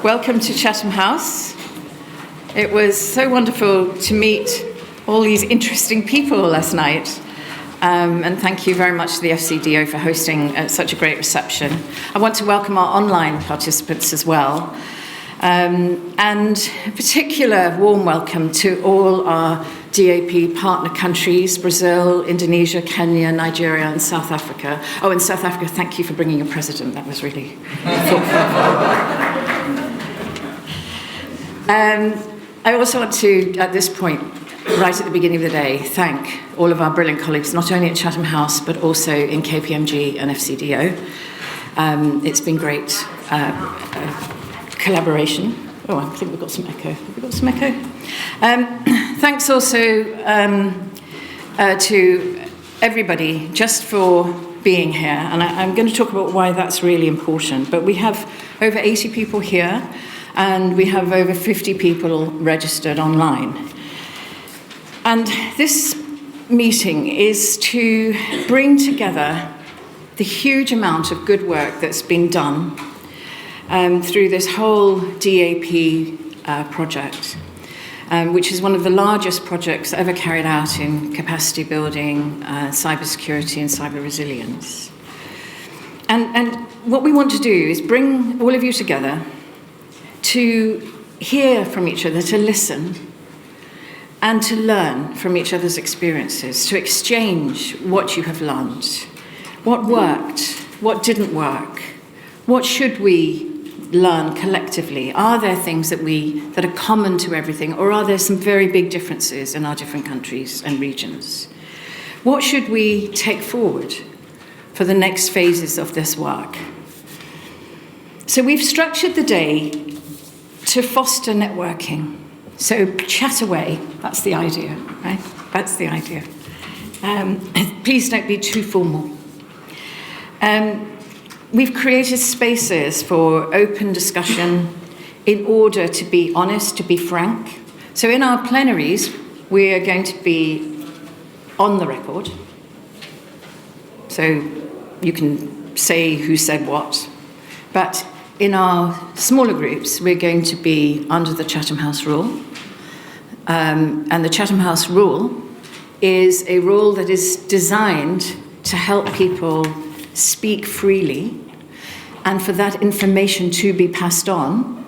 Welcome to Chatham House. It was so wonderful to meet all these interesting people last night. And thank you very much to the FCDO for hosting such a great reception. I want to welcome our online participants as well. And a particular warm welcome to all our DAP partner countries, Brazil, Indonesia, Kenya, Nigeria, and South Africa. Oh, and South Africa, thank you for bringing your president. That was really thoughtful. I also want to, at this point, right at the beginning of the day, thank all of our brilliant colleagues, not only at Chatham House, but also in KPMG and FCDO. It's been great collaboration. Oh, I think we've got some echo. Have we got some echo? Thanks also to everybody just for being here. And I'm going to talk about why that's really important. But we have over 80 people here, and we have over 50 people registered online. And this meeting is to bring together the huge amount of good work that's been done through this whole DAP project, which is one of the largest projects ever carried out in capacity building, cybersecurity and cyber resilience. And what we want to do is bring all of you together to hear from each other, to listen, and to learn from each other's experiences, to exchange what you have learned, what worked, what didn't work, what should we learn collectively. Are there things that are common to everything, or are there some very big differences in our different countries and regions? What should we take forward for the next phases of this work? So we've structured the day to foster networking. So chat away, that's the idea, right? That's the idea. Please don't be too formal. We've created spaces for open discussion in order to be honest, to be frank. So in our plenaries, we are going to be on the record. So you can say who said what. But in our smaller groups, we're going to be under the Chatham House rule. And the Chatham House rule is a rule that is designed to help people speak freely and for that information to be passed on,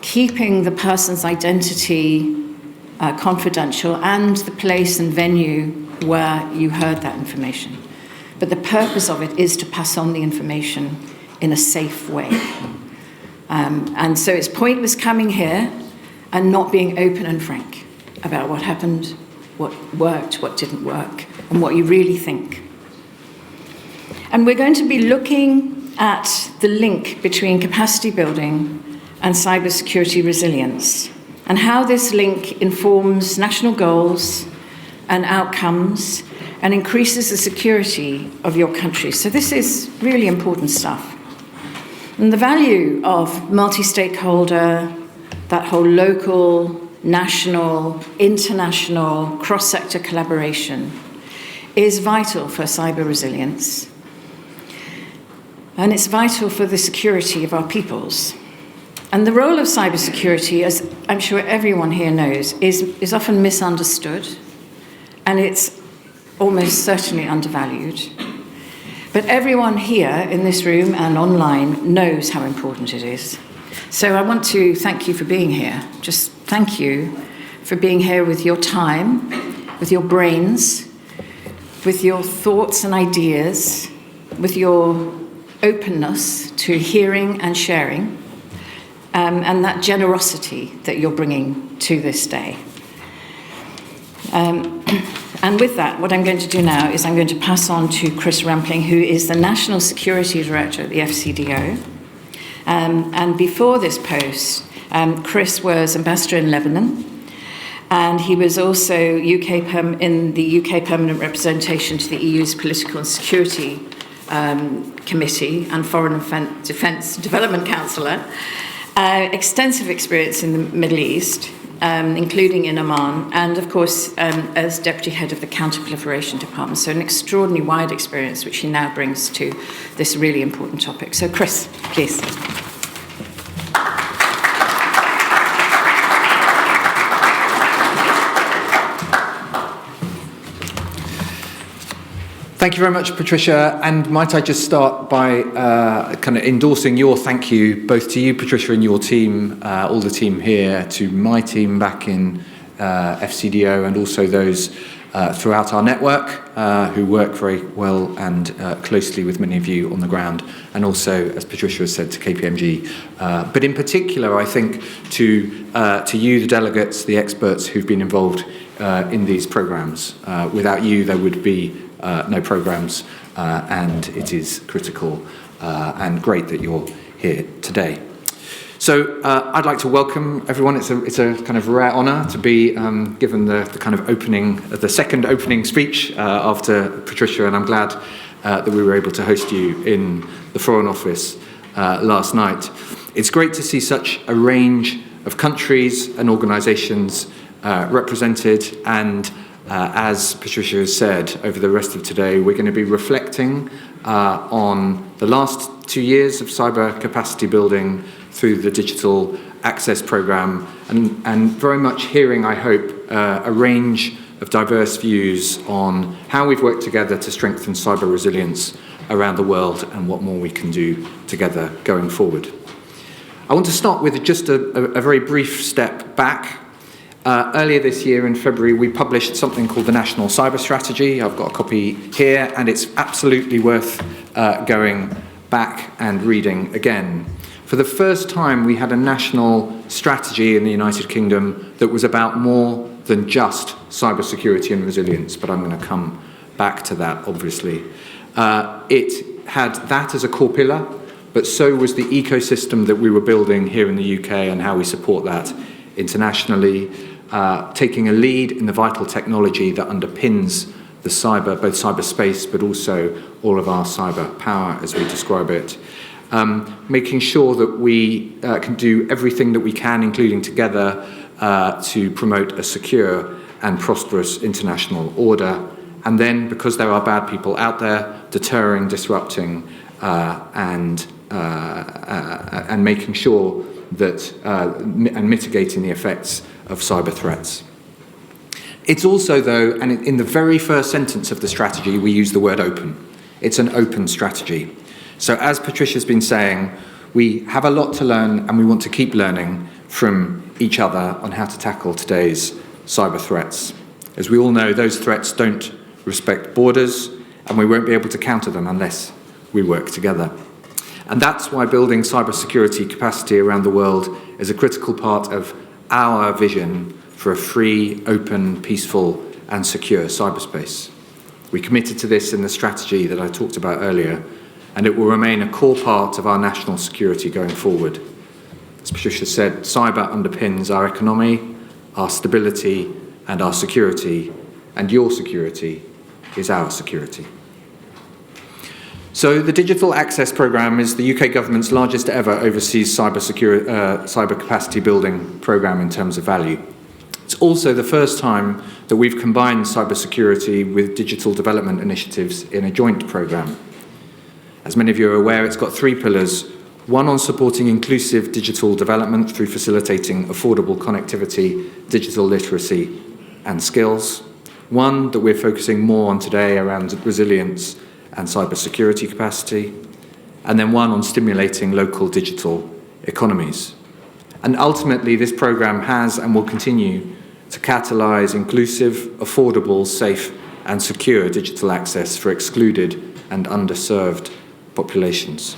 keeping the person's identity confidential and the place and venue where you heard that information. But the purpose of it is to pass on the information in a safe way. And so it's pointless coming here and not being open and frank about what happened, what worked, what didn't work, and what you really think. And we're going to be looking at the link between capacity building and cybersecurity resilience, and how this link informs national goals and outcomes and increases the security of your country. So this is really important stuff. And the value of multi-stakeholder, that whole local, national, international, cross-sector collaboration is vital for cyber resilience. And it's vital for the security of our peoples. And the role of cybersecurity, as I'm sure everyone here knows, is often misunderstood, and it's almost certainly undervalued. But everyone here in this room and online knows how important it is. So I want to thank you for being here. Just thank you for being here with your time, with your brains, with your thoughts and ideas, with your openness to hearing and sharing, and that generosity that you're bringing to this day. And with that, what I'm going to do now is I'm going to pass on to Chris Rampling, who is the National Security Director at the FCDO. And before this post, Chris was ambassador in Lebanon, and he was also in the UK permanent representation to the EU's Political and Security Committee and Foreign and Defence Development Councillor. Extensive experience in the Middle East, including in Oman, and of course as Deputy Head of the Counter-Proliferation Department. So an extraordinarily wide experience which he now brings to this really important topic. So Chris, please. Thank you very much, Patricia. And might I just start by kind of endorsing your thank you, both to you, Patricia, and your team, all the team here, to my team back in FCDO, and also those throughout our network who work very well and closely with many of you on the ground, and also, as Patricia has said, to KPMG. But in particular, I think to you, the delegates, the experts who've been involved in these programmes. Without you, there would be no programmes, and it is critical and great that you're here today. So I'd like to welcome everyone. It's a kind of rare honour to be given the kind of opening, the second opening speech after Patricia, and I'm glad that we were able to host you in the Foreign Office last night. It's great to see such a range of countries and organisations represented, and as Patricia has said, over the rest of today, we're going to be reflecting on the last 2 years of cyber capacity building through the Digital Access Programme, and very much hearing, I hope, a range of diverse views on how we've worked together to strengthen cyber resilience around the world and what more we can do together going forward. I want to start with just a very brief step back. Earlier this year in February, we published something called the National Cyber Strategy. I've got a copy here, and it's absolutely worth going back and reading again. For the first time, we had a national strategy in the United Kingdom that was about more than just cybersecurity and resilience, but I'm going to come back to that, obviously. It had that as a core pillar, but so was the ecosystem that we were building here in the UK and how we support that internationally. Taking a lead in the vital technology that underpins the both cyberspace, but also all of our cyber power, as we describe it. Making sure that we can do everything that we can, including together, to promote a secure and prosperous international order. And then, because there are bad people out there, deterring, disrupting, and making sure that and mitigating the effects of cyber threats. It's also, though, and in the very first sentence of the strategy, we use the word open. It's an open strategy. So as Patricia's been saying, we have a lot to learn, and we want to keep learning from each other on how to tackle today's cyber threats. As we all know, those threats don't respect borders, and we won't be able to counter them unless we work together. And that's why building cybersecurity capacity around the world is a critical part of our vision for a free, open, peaceful, and secure cyberspace. We committed to this in the strategy that I talked about earlier, and it will remain a core part of our national security going forward. As Patricia said, cyber underpins our economy, our stability, and our security, and your security is our security. So the Digital Access Programme is the UK government's largest ever overseas cyber capacity building programme in terms of value. It's also the first time that we've combined cybersecurity with digital development initiatives in a joint programme. As many of you are aware, it's got 3 pillars. One on supporting inclusive digital development through facilitating affordable connectivity, digital literacy and skills. One that we're focusing more on today around resilience and cybersecurity capacity, and then one on stimulating local digital economies. And ultimately, this programme has and will continue to catalyse inclusive, affordable, safe and secure digital access for excluded and underserved populations.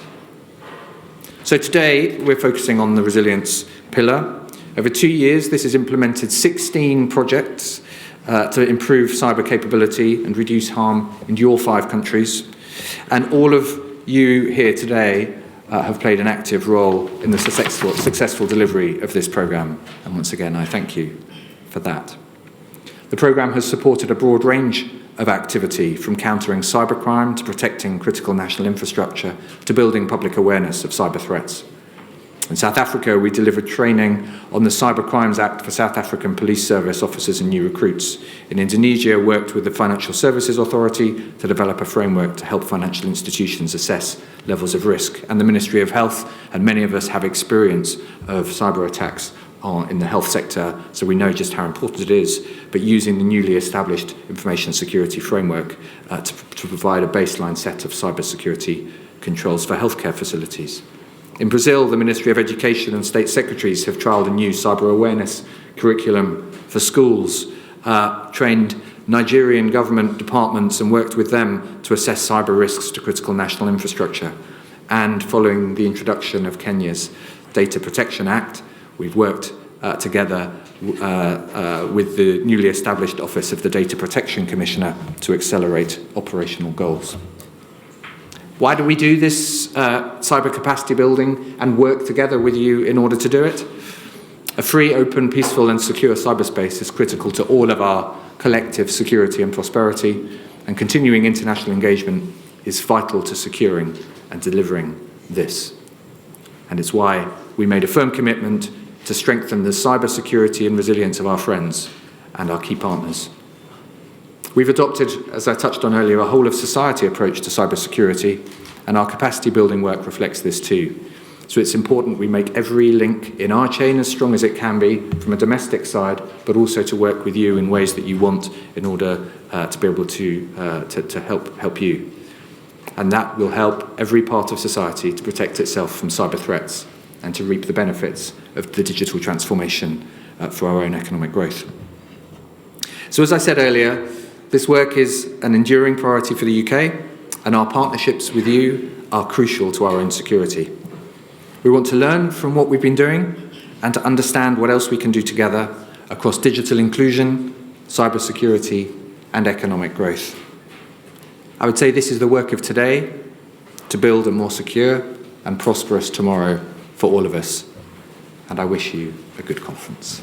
So today, we're focusing on the resilience pillar. Over 2 years, this has implemented 16 projects to improve cyber capability and reduce harm in your 5 countries. And all of you here today have played an active role in the successful delivery of this programme. And once again, I thank you for that. The programme has supported a broad range of activity, from countering cybercrime to protecting critical national infrastructure to building public awareness of cyber threats. In South Africa, we delivered training on the Cyber Crimes Act for South African Police Service officers and new recruits. In Indonesia, worked with the Financial Services Authority to develop a framework to help financial institutions assess levels of risk. And the Ministry of Health, and many of us have experience of cyber attacks in the health sector, so we know just how important it is, but using the newly established information security framework to provide a baseline set of cybersecurity controls for healthcare facilities. In Brazil, the Ministry of Education and state secretaries have trialled a new cyber awareness curriculum for schools, trained Nigerian government departments and worked with them to assess cyber risks to critical national infrastructure. And following the introduction of Kenya's Data Protection Act, we've worked together with the newly established Office of the Data Protection Commissioner to accelerate operational goals. Why do we do this cyber capacity building and work together with you in order to do it? A free, open, peaceful and secure cyberspace is critical to all of our collective security and prosperity, and continuing international engagement is vital to securing and delivering this. And it's why we made a firm commitment to strengthen the cybersecurity and resilience of our friends and our key partners. We've adopted, as I touched on earlier, a whole-of-society approach to cybersecurity, and our capacity-building work reflects this too. So it's important we make every link in our chain as strong as it can be from a domestic side, but also to work with you in ways that you want in order to be able to help you. And that will help every part of society to protect itself from cyber threats and to reap the benefits of the digital transformation for our own economic growth. So as I said earlier, this work is an enduring priority for the UK, and our partnerships with you are crucial to our own security. We want to learn from what we've been doing and to understand what else we can do together across digital inclusion, cybersecurity, and economic growth. I would say this is the work of today to build a more secure and prosperous tomorrow for all of us. And I wish you a good conference.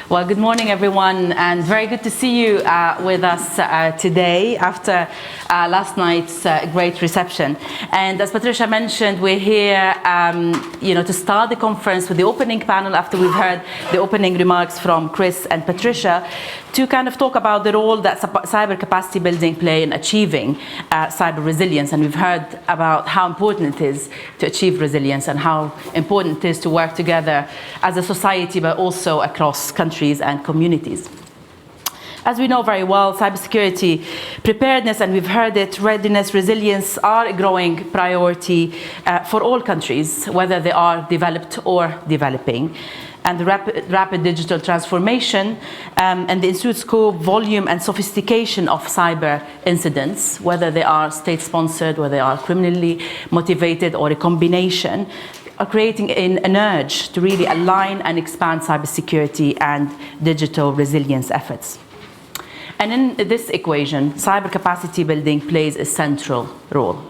Well, good morning, everyone, and very good to see you with us today after last night's great reception. And as Patricia mentioned, we're here to start the conference with the opening panel after we've heard the opening remarks from Chris and Patricia to kind of talk about the role that cyber capacity building play in achieving cyber resilience. And we've heard about how important it is to achieve resilience and how important it is to work together as a society, but also across countries and communities. As we know very well, cybersecurity preparedness, and we've heard it, readiness, resilience are a growing priority for all countries, whether they are developed or developing. And the rapid digital transformation and the ensued scope, volume and sophistication of cyber incidents, whether they are state-sponsored, whether they are criminally motivated or a combination, are creating an urge to really align and expand cybersecurity and digital resilience efforts. And in this equation, cyber capacity building plays a central role.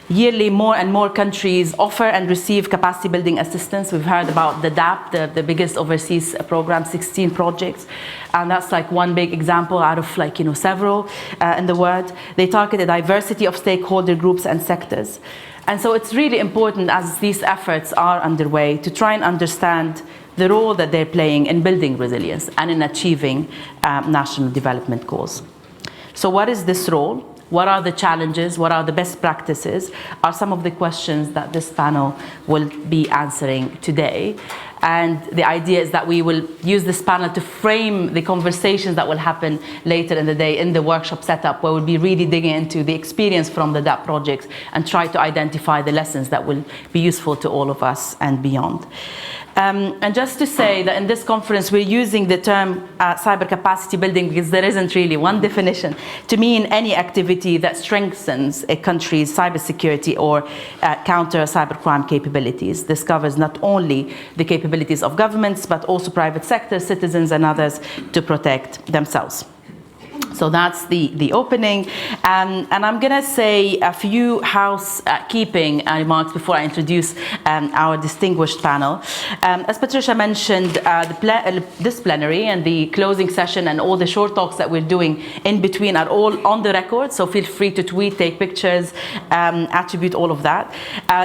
Yearly, more and more countries offer and receive capacity building assistance. We've heard about the DAP, the biggest overseas program, 16 projects. And that's like one big example out of several in the world. They target a diversity of stakeholder groups and sectors. And so it's really important as these efforts are underway to try and understand the role that they're playing in building resilience and in achieving national development goals. So what is this role? What are the challenges? What are the best practices? Are some of the questions that this panel will be answering today. And the idea is that we will use this panel to frame the conversations that will happen later in the day in the workshop setup, where we'll be really digging into the experience from the DAP projects and try to identify the lessons that will be useful to all of us and beyond. And just to say that in this conference, we're using the term cyber capacity building because there isn't really one definition to mean any activity that strengthens a country's cybersecurity or counter cybercrime capabilities. This covers not only the capabilities of governments, but also private sector, citizens, and others to protect themselves. So that's the opening. And I'm going to say a few housekeeping remarks before I introduce our distinguished panel. As Patricia mentioned, this plenary and the closing session and all the short talks that we're doing in between are all on the record, so feel free to tweet, take pictures, attribute all of that.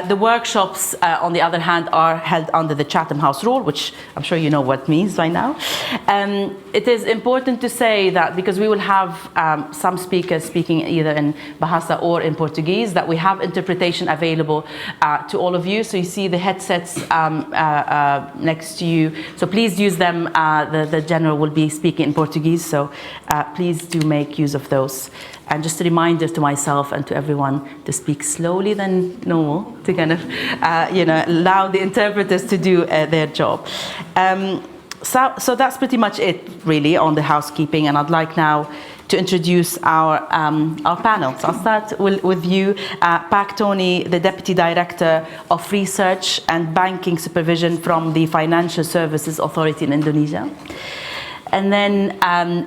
The workshops, on the other hand, are held under the Chatham House rule, which I'm sure you know what it means by now. It is important to say that because we will have have some speakers speaking either in Bahasa or in Portuguese, that we have interpretation available to all of you. So you see the headsets next to you. So please use them. The general will be speaking in Portuguese, so please do make use of those. And just a reminder to myself and to everyone to speak slowly than normal, to kind of, allow the interpreters to do their job. So that's pretty much it, really, on the housekeeping. And I'd like now to introduce our panel. So I'll start with you, Pak Tony, the Deputy Director of Research and Banking Supervision from the Financial Services Authority in Indonesia. And then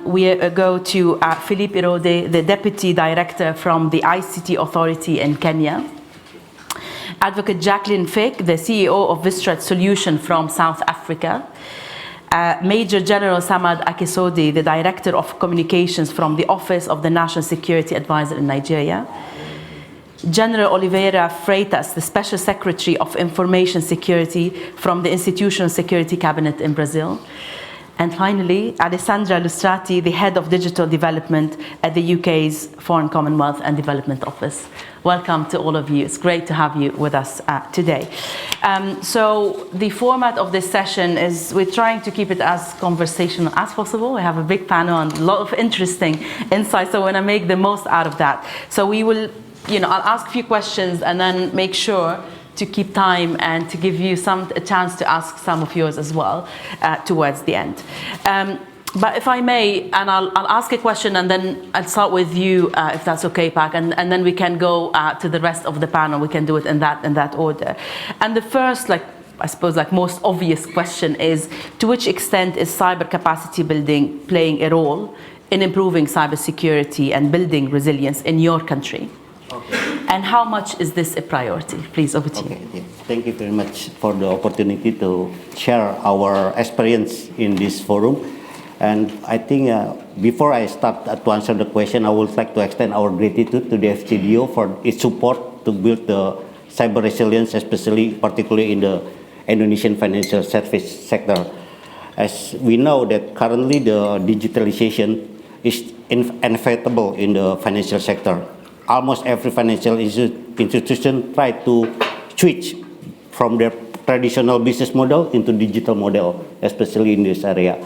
we go to Philippe Irode, the Deputy Director from the ICT Authority in Kenya. Advocate Jacqueline Fick, the CEO of Vistrat Solution from South Africa. Major General Samad Akisodi, the Director of Communications from the Office of the National Security Advisor in Nigeria. General Oliveira Freitas, the Special Secretary of Information Security from the Institutional Security Cabinet in Brazil. And finally, Alessandra Lustrati, the Head of Digital Development at the UK's Foreign Commonwealth and Development Office. Welcome to all of you. It's great to have you with us today. So the format of this session is we're trying to keep it as conversational as possible. We have a big panel and a lot of interesting insights, so I want to make the most out of that. So we will, I'll ask a few questions and then make sure to keep time and to give you a chance to ask some of yours as well towards the end. But if I may, and I'll ask a question and then I'll start with you, if that's okay, Pak, and then we can go to the rest of the panel. We can do it in that order. And the first, I suppose, most obvious question is, to which extent is cyber capacity building playing a role in improving cybersecurity and building resilience in your country? Okay. And how much is this a priority? Please, over to you. Yeah. Thank you very much for the opportunity to share our experience in this forum. And I think before I start to answer the question, I would like to extend our gratitude to the FCDO for its support to build the cyber resilience, particularly in the Indonesian financial service sector. As we know that currently the digitalization is inevitable in the financial sector. Almost every financial institution try to switch from their traditional business model into digital model, especially in this area.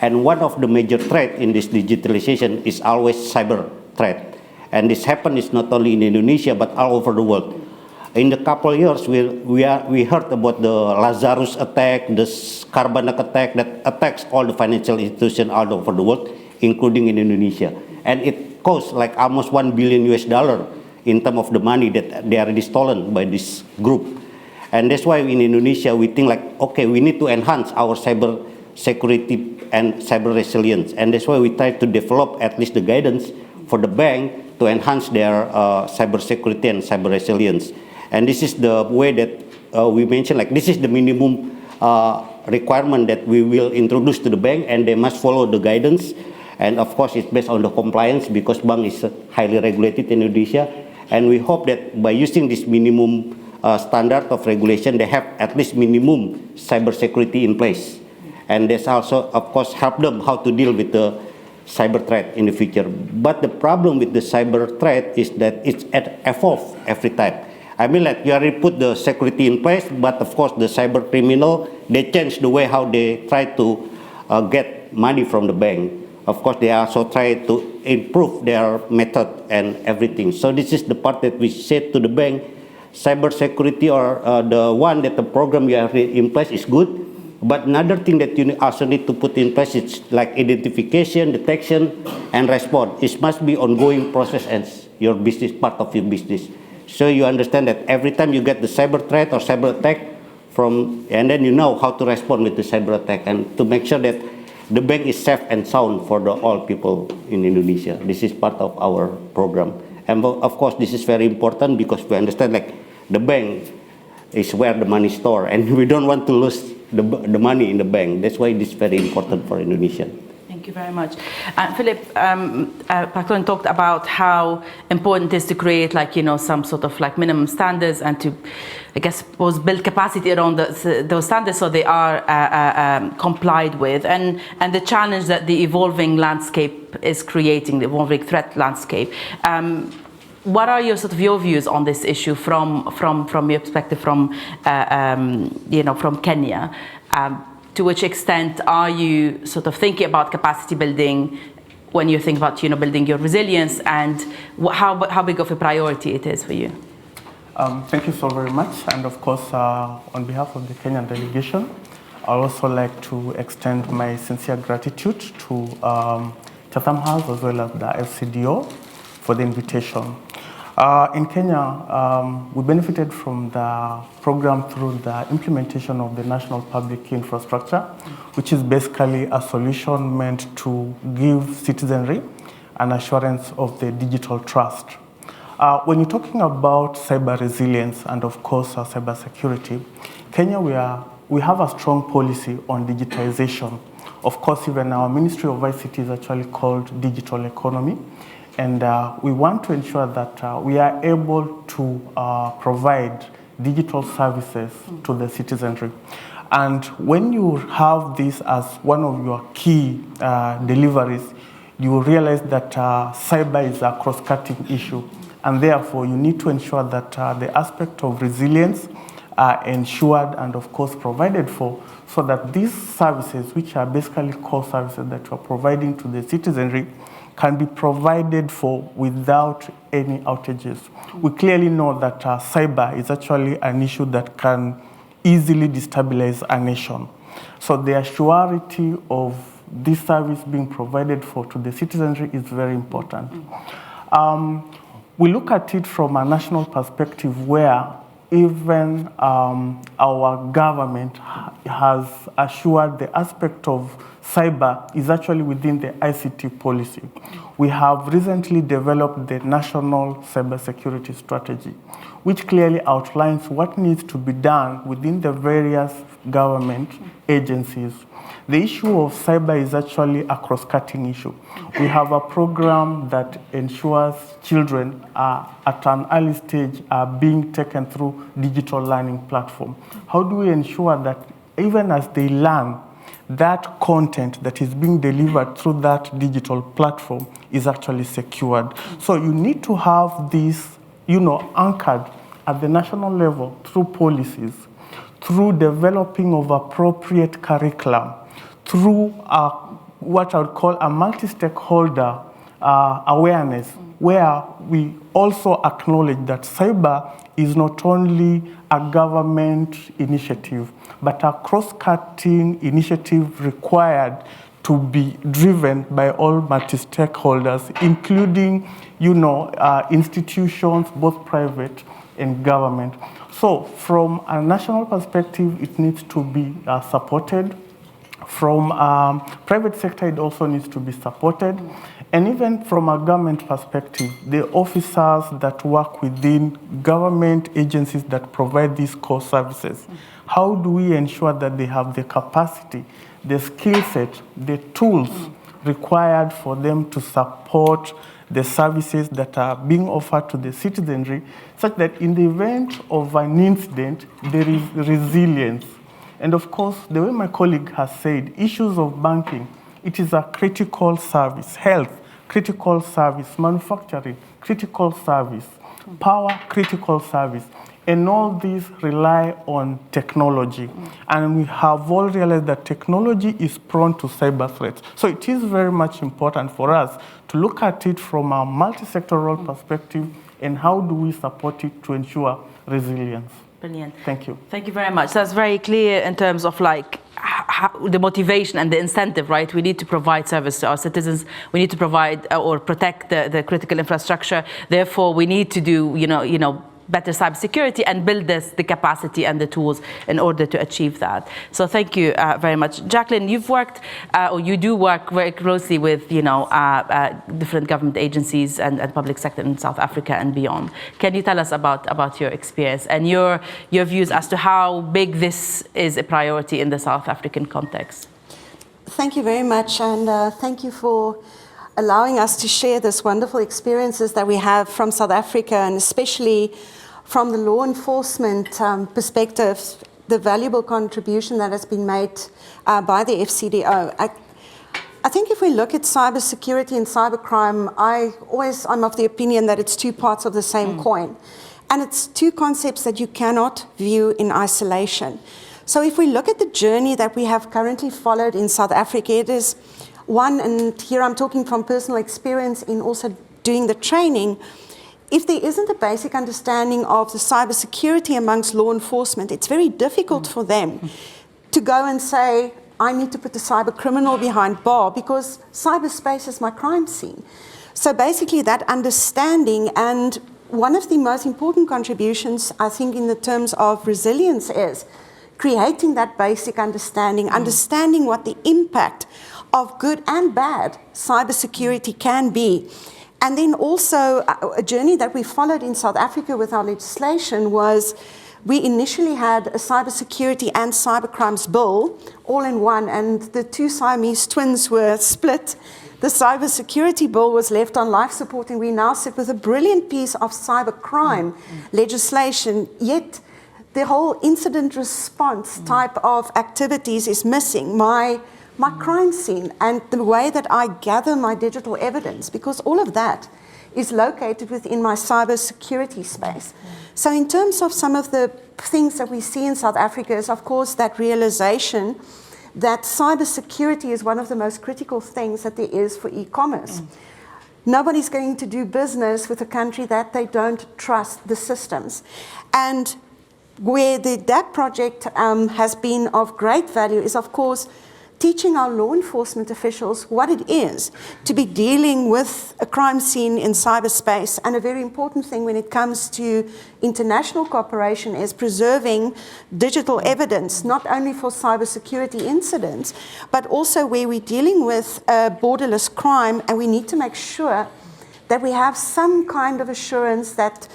And one of the major threats in this digitalization is always cyber threat. And this happens not only in Indonesia, but all over the world. In the couple of years, we heard about the Lazarus attack, the Skarbanak attack that attacks all the financial institutions all over the world, including in Indonesia. And it costs almost $1 billion in terms of the money that they are stolen by this group. And that's why in Indonesia, we think okay, we need to enhance our cyber security and cyber resilience. And that's why we try to develop at least the guidance for the bank to enhance their cyber security and cyber resilience. And this is the way that we mentioned, this is the minimum requirement that we will introduce to the bank, and they must follow the guidance. And of course, it's based on the compliance because bank is highly regulated in Indonesia. And we hope that by using this minimum standard of regulation, they have at least minimum cyber security in place. And this also, of course, help them how to deal with the cyber threat in the future. But the problem with the cyber threat is that it's evolve every time. I mean, you already put the security in place, but of course, the cyber criminal, they change the way how they try to get money from the bank. Of course, they also try to improve their method and everything. So this is the part that we said to the bank, cyber security or the one that the program you have in place is good. But another thing that you also need to put in place is identification, detection, and response. It must be ongoing process as your business, part of your business. So you understand that every time you get the cyber threat or cyber attack and then you know how to respond with the cyber attack and to make sure that the bank is safe and sound for all people in Indonesia. This is part of our program. And of course, this is very important because we understand the bank is where the money is stored and we don't want to lose the money in the bank. That's why this is very important for Indonesia. Thank Thank you very much. Philip, Paklan talked about how important it is to create some sort of minimum standards and to, I guess, build capacity around those standards so they are complied with, and the challenge that the evolving landscape is creating, the evolving threat landscape. What are your views on this issue from your perspective, from Kenya? To which extent are you thinking about capacity building when you think about building your resilience, and how big of a priority it is for you? Thank you so very much, and of course, on behalf of the Kenyan delegation, I'd also like to extend my sincere gratitude to Chatham House as well as the FCDO for the invitation. In Kenya, we benefited from the program through the implementation of the National Public Key Infrastructure, which is basically a solution meant to give citizenry an assurance of the digital trust. When you're talking about cyber resilience and of course cyber security, Kenya, we have a strong policy on digitization. Of course, even our Ministry of ICT is actually called Digital Economy. And we want to ensure that we are able to provide digital services to the citizenry. And when you have this as one of your key deliveries, you realize that cyber is a cross-cutting issue. And therefore, you need to ensure that the aspect of resilience are ensured and, of course, provided for, so that these services, which are basically core services that you are providing to the citizenry, can be provided for without any outages. We clearly know that cyber is actually an issue that can easily destabilize a nation. So the assurity of this service being provided for to the citizenry is very important. We look at it from a national perspective where even our government has assured the aspect of cyber is actually within the ICT policy. We have recently developed the National Cybersecurity Strategy, which clearly outlines what needs to be done within the various government agencies. The issue of cyber is actually a cross-cutting issue. We have a program that ensures children at an early stage are being taken through digital learning platform. How do we ensure that even as they learn, that content that is being delivered through that digital platform is actually secured? So you need to have this, anchored at the national level through policies, through developing of appropriate curriculum, through what I would call a multi-stakeholder awareness, where we also acknowledge that cyber is not only a government initiative, but a cross-cutting initiative required to be driven by all multi-stakeholders, including, institutions, both private and government. So from a national perspective, it needs to be supported. From private sector, it also needs to be supported. And even from a government perspective, the officers that work within government agencies that provide these core services, how do we ensure that they have the capacity, the skill set, the tools required for them to support the services that are being offered to the citizenry, such that in the event of an incident, there is resilience. And of course, the way my colleague has said, issues of banking, it is a critical service. Health, critical service. Manufacturing, critical service. Power, critical service. And all these rely on technology. And we have all realized that technology is prone to cyber threats. So it is very much important for us to look at it from a multi-sectoral perspective, and how do we support it to ensure resilience. Brilliant. Thank you. Thank you very much. That's very clear in terms of how the motivation and the incentive, right? We need to provide service to our citizens. We need to provide or protect the critical infrastructure. Therefore, we need to do, better cybersecurity and build the capacity and the tools in order to achieve that. So thank you very much. Jacqueline, you've worked, or you do work very closely with, different government agencies and public sector in South Africa and beyond. Can you tell us about your experience and your views as to how big this is a priority in the South African context? Thank you very much, and thank you for allowing us to share this wonderful experiences that we have from South Africa, and especially from the law enforcement perspective, the valuable contribution that has been made by the FCDO. I think if we look at cybersecurity and cybercrime, I'm of the opinion that it's two parts of the same coin. And it's two concepts that you cannot view in isolation. So if we look at the journey that we have currently followed in South Africa, it is one, and here I'm talking from personal experience in also doing the training, if there isn't a basic understanding of the cybersecurity amongst law enforcement, it's very difficult for them to go and say, I need to put the cyber criminal behind bar because cyberspace is my crime scene. So basically that understanding, and one of the most important contributions, I think, in the terms of resilience is creating that basic understanding, understanding what the impact of good and bad cybersecurity can be. And then also a journey that we followed in South Africa with our legislation was we initially had a cybersecurity and cybercrimes bill all in one, and the two Siamese twins were split. The cybersecurity bill was left on life support, and we now sit with a brilliant piece of cybercrime legislation, yet the whole incident response type of activities is missing. My crime scene and the way that I gather my digital evidence, because all of that is located within my cybersecurity space. So in terms of some of the things that we see in South Africa is, of course, that realization that cybersecurity is one of the most critical things that there is for e-commerce. Nobody's going to do business with a country that they don't trust the systems. And where the DAP project has been of great value is, of course, teaching our law enforcement officials what it is to be dealing with a crime scene in cyberspace. And a very important thing when it comes to international cooperation is preserving digital evidence, not only for cybersecurity incidents, but also where we're dealing with borderless crime, and we need to make sure that we have some kind of assurance that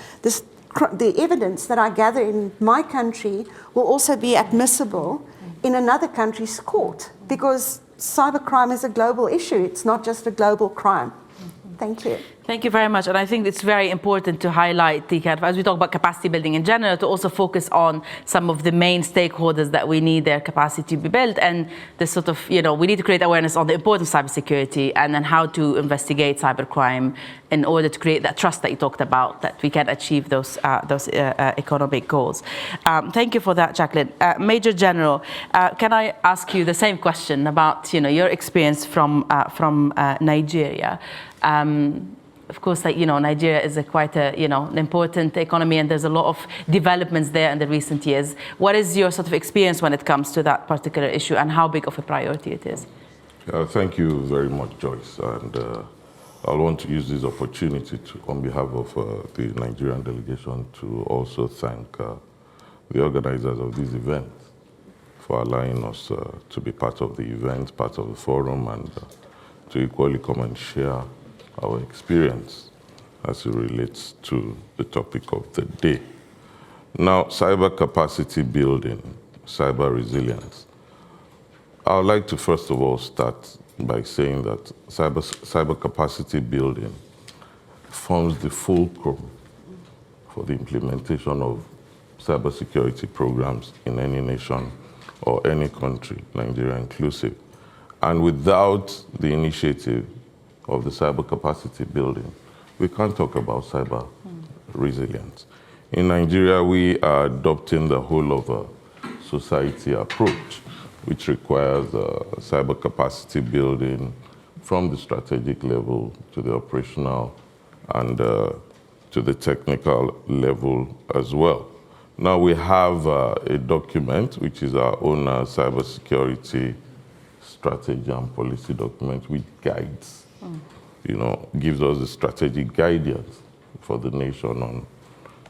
the evidence that I gather in my country will also be admissible in another country's court, because cybercrime is a global issue. It's not just a global crime. Thank you. Thank you very much. And I think it's very important to highlight the kind of, as we talk about capacity building in general, to also focus on some of the main stakeholders that we need their capacity to be built. And this sort of, we need to create awareness on the importance of cybersecurity and then how to investigate cybercrime in order to create that trust that you talked about, that we can achieve those economic goals. Thank you for that, Jacqueline. Major General, can I ask you the same question about, your experience from Nigeria? Of course, Nigeria is quite an important economy, and there's a lot of developments there in the recent years. What is your sort of experience when it comes to that particular issue, and how big of a priority it is? Thank you very much, Joyce. And I want to use this opportunity on behalf of the Nigerian delegation to also thank the organizers of this event for allowing us to be part of the event, part of the forum, and to equally come and share our experience as it relates to the topic of the day. Now, cyber capacity building, cyber resilience. I would like to first of all start by saying that cyber capacity building forms the fulcrum for the implementation of cybersecurity programs in any nation or any country, Nigeria inclusive. And without the initiative of the cyber capacity building, we can't talk about cyber resilience. In Nigeria, we are adopting the whole of a society approach, which requires cyber capacity building from the strategic level to the operational and to the technical level as well. Now we have a document, which is our own cybersecurity strategy and policy document, which guides gives us the strategic guidance for the nation on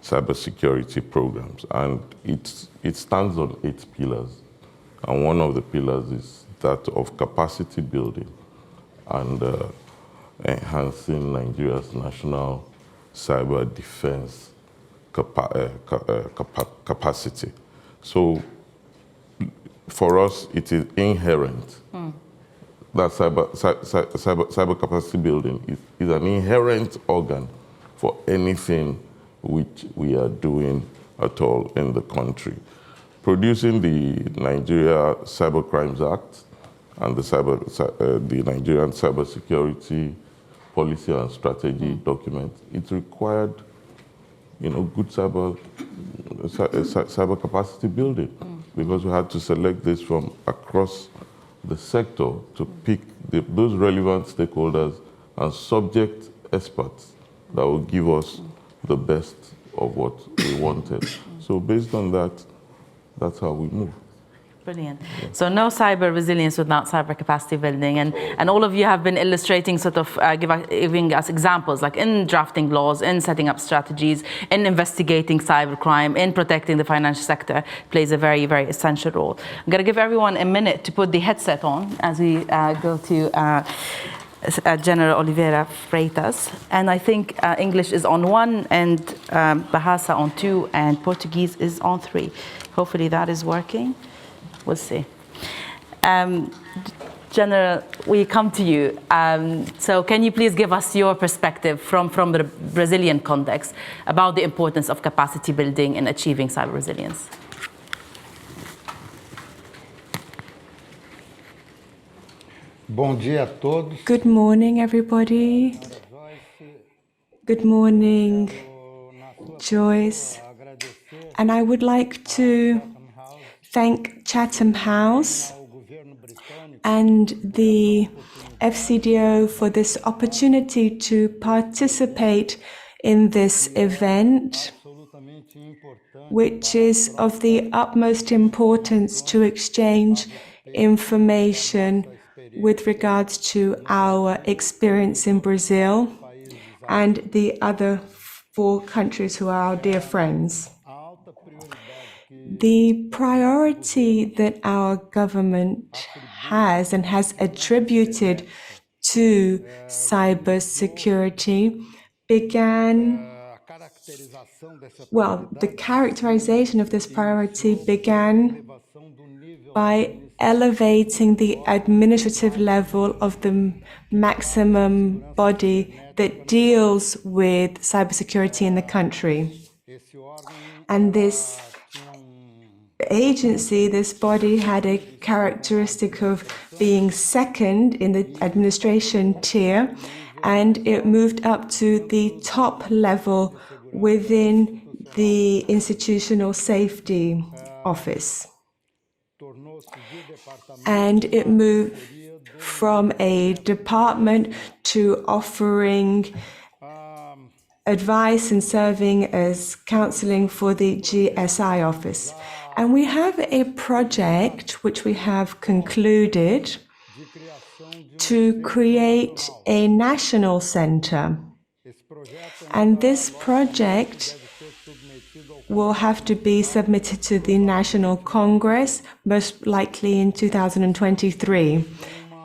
cybersecurity programs. And it stands on 8 pillars. And one of the pillars is that of capacity building and enhancing Nigeria's national cyber defense capacity. So for us, it is inherent that cyber capacity building is an inherent organ for anything which we are doing at all in the country. Producing the Nigeria Cyber Crimes Act and the Nigerian cybersecurity policy and strategy document, it required, good cyber capacity building, because we had to select this from across the sector to pick those relevant stakeholders and subject experts that will give us the best of what we wanted. So based on that, that's how we move. Brilliant. So no cyber resilience without cyber capacity building, and all of you have been illustrating, sort of giving us examples, like in drafting laws, in setting up strategies, in investigating cybercrime, in protecting the financial sector. It plays a very, very essential role. I'm going to give everyone a minute to put the headset on as we go to General Oliveira Freitas. And I think English is on 1, and Bahasa on 2, and Portuguese is on 3. Hopefully that is working. We'll see. General, we come to you. So can you please give us your perspective from the Brazilian context about the importance of capacity building in achieving cyber resilience? Good morning, everybody. Good morning, Joyce. And I would like to thank Chatham House and the FCDO for this opportunity to participate in this event, which is of the utmost importance to exchange information with regards to our experience in Brazil and the other 4 countries who are our dear friends. The priority that our government has and has attributed to cybersecurity the characterization of this priority began by elevating the administrative level of the maximum body that deals with cybersecurity in the country. And this agency, this body, had a characteristic of being second in the administration tier, and it moved up to the top level within the institutional safety office. And it moved from a department to offering advice and serving as counseling for the GSI office. And we have a project which we have concluded to create a national center. And this project will have to be submitted to the National Congress, most likely in 2023.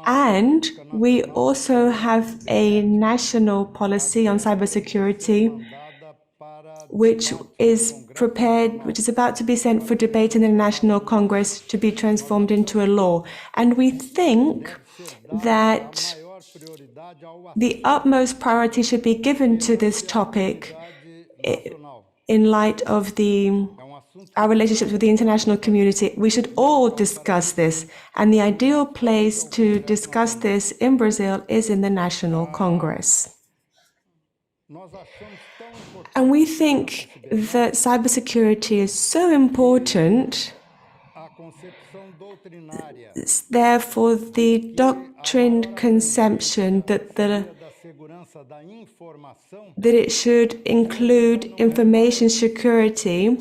And we also have a national policy on cybersecurity, which is about to be sent for debate in the National Congress to be transformed into a law. And we think that the utmost priority should be given to this topic in light of our relationships with the international community. We should all discuss this, and the ideal place to discuss this in Brazil is in the National Congress. And we think that cybersecurity is so important. Therefore, the doctrine conception that it should include information security,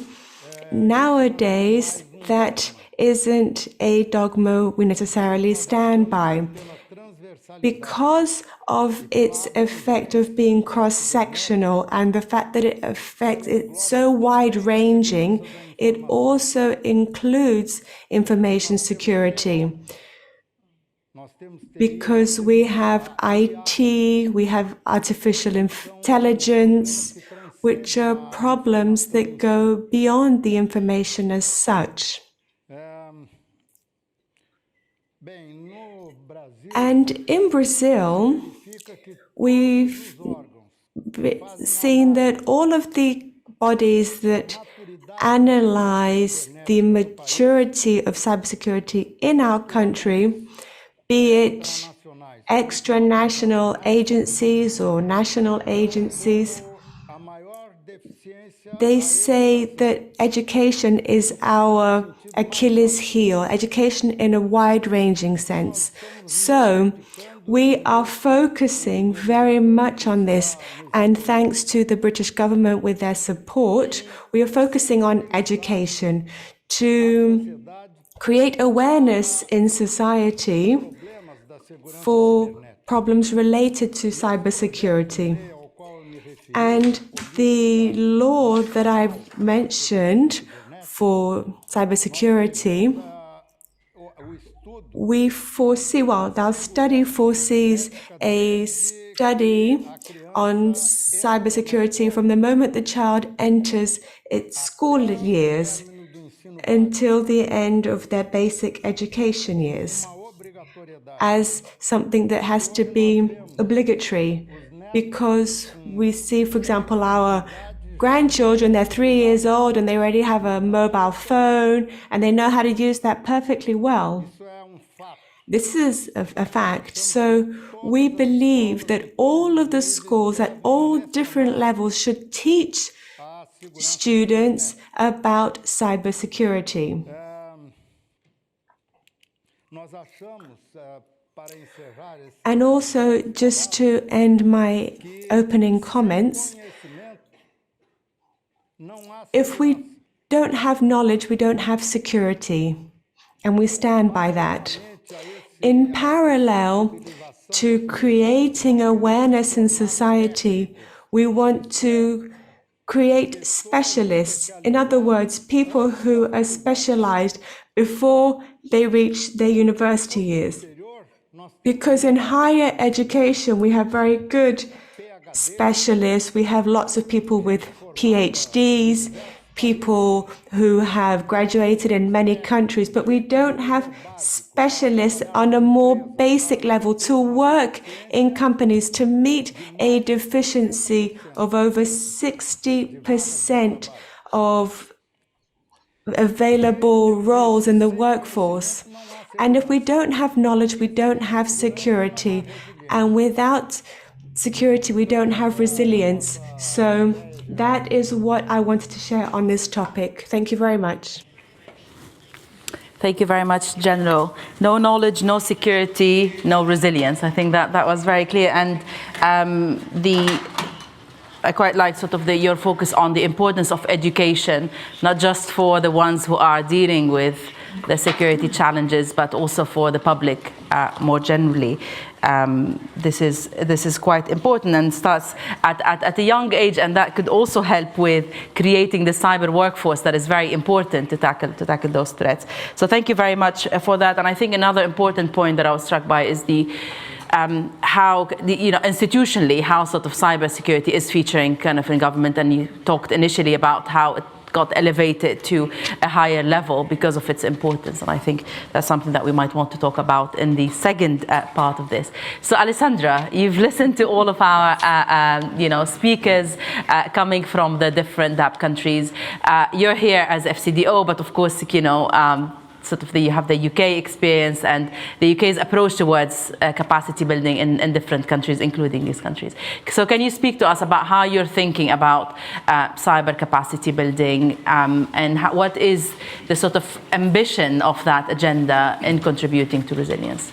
nowadays that isn't a dogma we necessarily stand by. Because of its effect of being cross-sectional and the fact that it's so wide-ranging, it also includes information security. Because we have IT, we have artificial intelligence, which are problems that go beyond the information as such. And in Brazil, we've seen that all of the bodies that analyze the maturity of cybersecurity in our country, be it extra-national agencies or national agencies, they say that education is our Achilles heel, education in a wide-ranging sense. So we are focusing very much on this, and thanks to the British government with their support, we are focusing on education to create awareness in society for problems related to cybersecurity. And the law that I've mentioned for cybersecurity, we foresee, well, our study foresees a study on cybersecurity from the moment the child enters its school years until the end of their basic education years, as something that has to be obligatory, because we see, for example, our grandchildren, they're 3 years old and they already have a mobile phone and they know how to use that perfectly well. This is a fact. So we believe that all of the schools at all different levels should teach students about cybersecurity. And also, just to end my opening comments, if we don't have knowledge, we don't have security, and we stand by that. In parallel to creating awareness in society, we want to create specialists, in other words, people who are specialized before they reach their university years. Because in higher education, we have very good specialists. We have lots of people with PhDs, people who have graduated in many countries, but we don't have specialists on a more basic level to work in companies to meet a deficiency of over 60% of available roles in the workforce. And if we don't have knowledge, we don't have security. And without security, we don't have resilience. So that is what I wanted to share on this topic. Thank you very much. Thank you very much, General. No knowledge, no security, no resilience. I think that was very clear. And I quite like sort of your focus on the importance of education, not just for the ones who are dealing with the security challenges, but also for the public more generally. This is quite important and starts at a young age, and that could also help with creating the cyber workforce that is very important to tackle those threats. So thank you very much for that. And I think another important point that I was struck by is how institutionally how sort of cybersecurity is featuring kind of in government, and you talked initially about how it got elevated to a higher level because of its importance, and I think that's something that we might want to talk about in the second part of this. So Alessandra, you've listened to all of our speakers coming from the different DAP countries. You're here as FCDO, but of course you have the UK experience and the UK's approach towards capacity building in different countries, including these countries. So can you speak to us about how you're thinking about cyber capacity building and what is the sort of ambition of that agenda in contributing to resilience?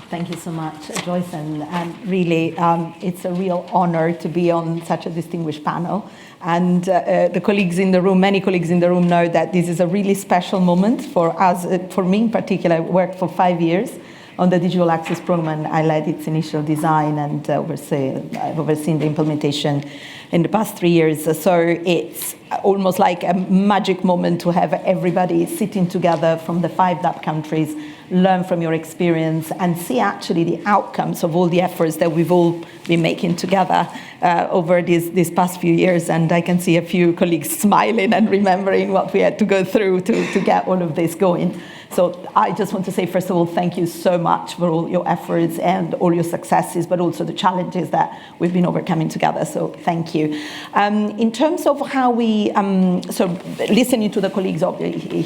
Thank you so much, Joyce, and really it's a real honor to be on such a distinguished panel. And the colleagues in the room, many colleagues in the room know that this is a really special moment for us, for me in particular. I worked for 5 years on the Digital Access Program, and I led its initial design and I've overseen the implementation in the past 3 years. So it's almost like a magic moment to have everybody sitting together from the 5 DAP countries learn from your experience, and see actually the outcomes of all the efforts that we've all been making together over these past few years. And I can see a few colleagues smiling and remembering what we had to go through to get all of this going. So I just want to say, first of all, thank you so much for all your efforts and all your successes, but also the challenges that we've been overcoming together. So thank you. In terms of how we, so listening to the colleagues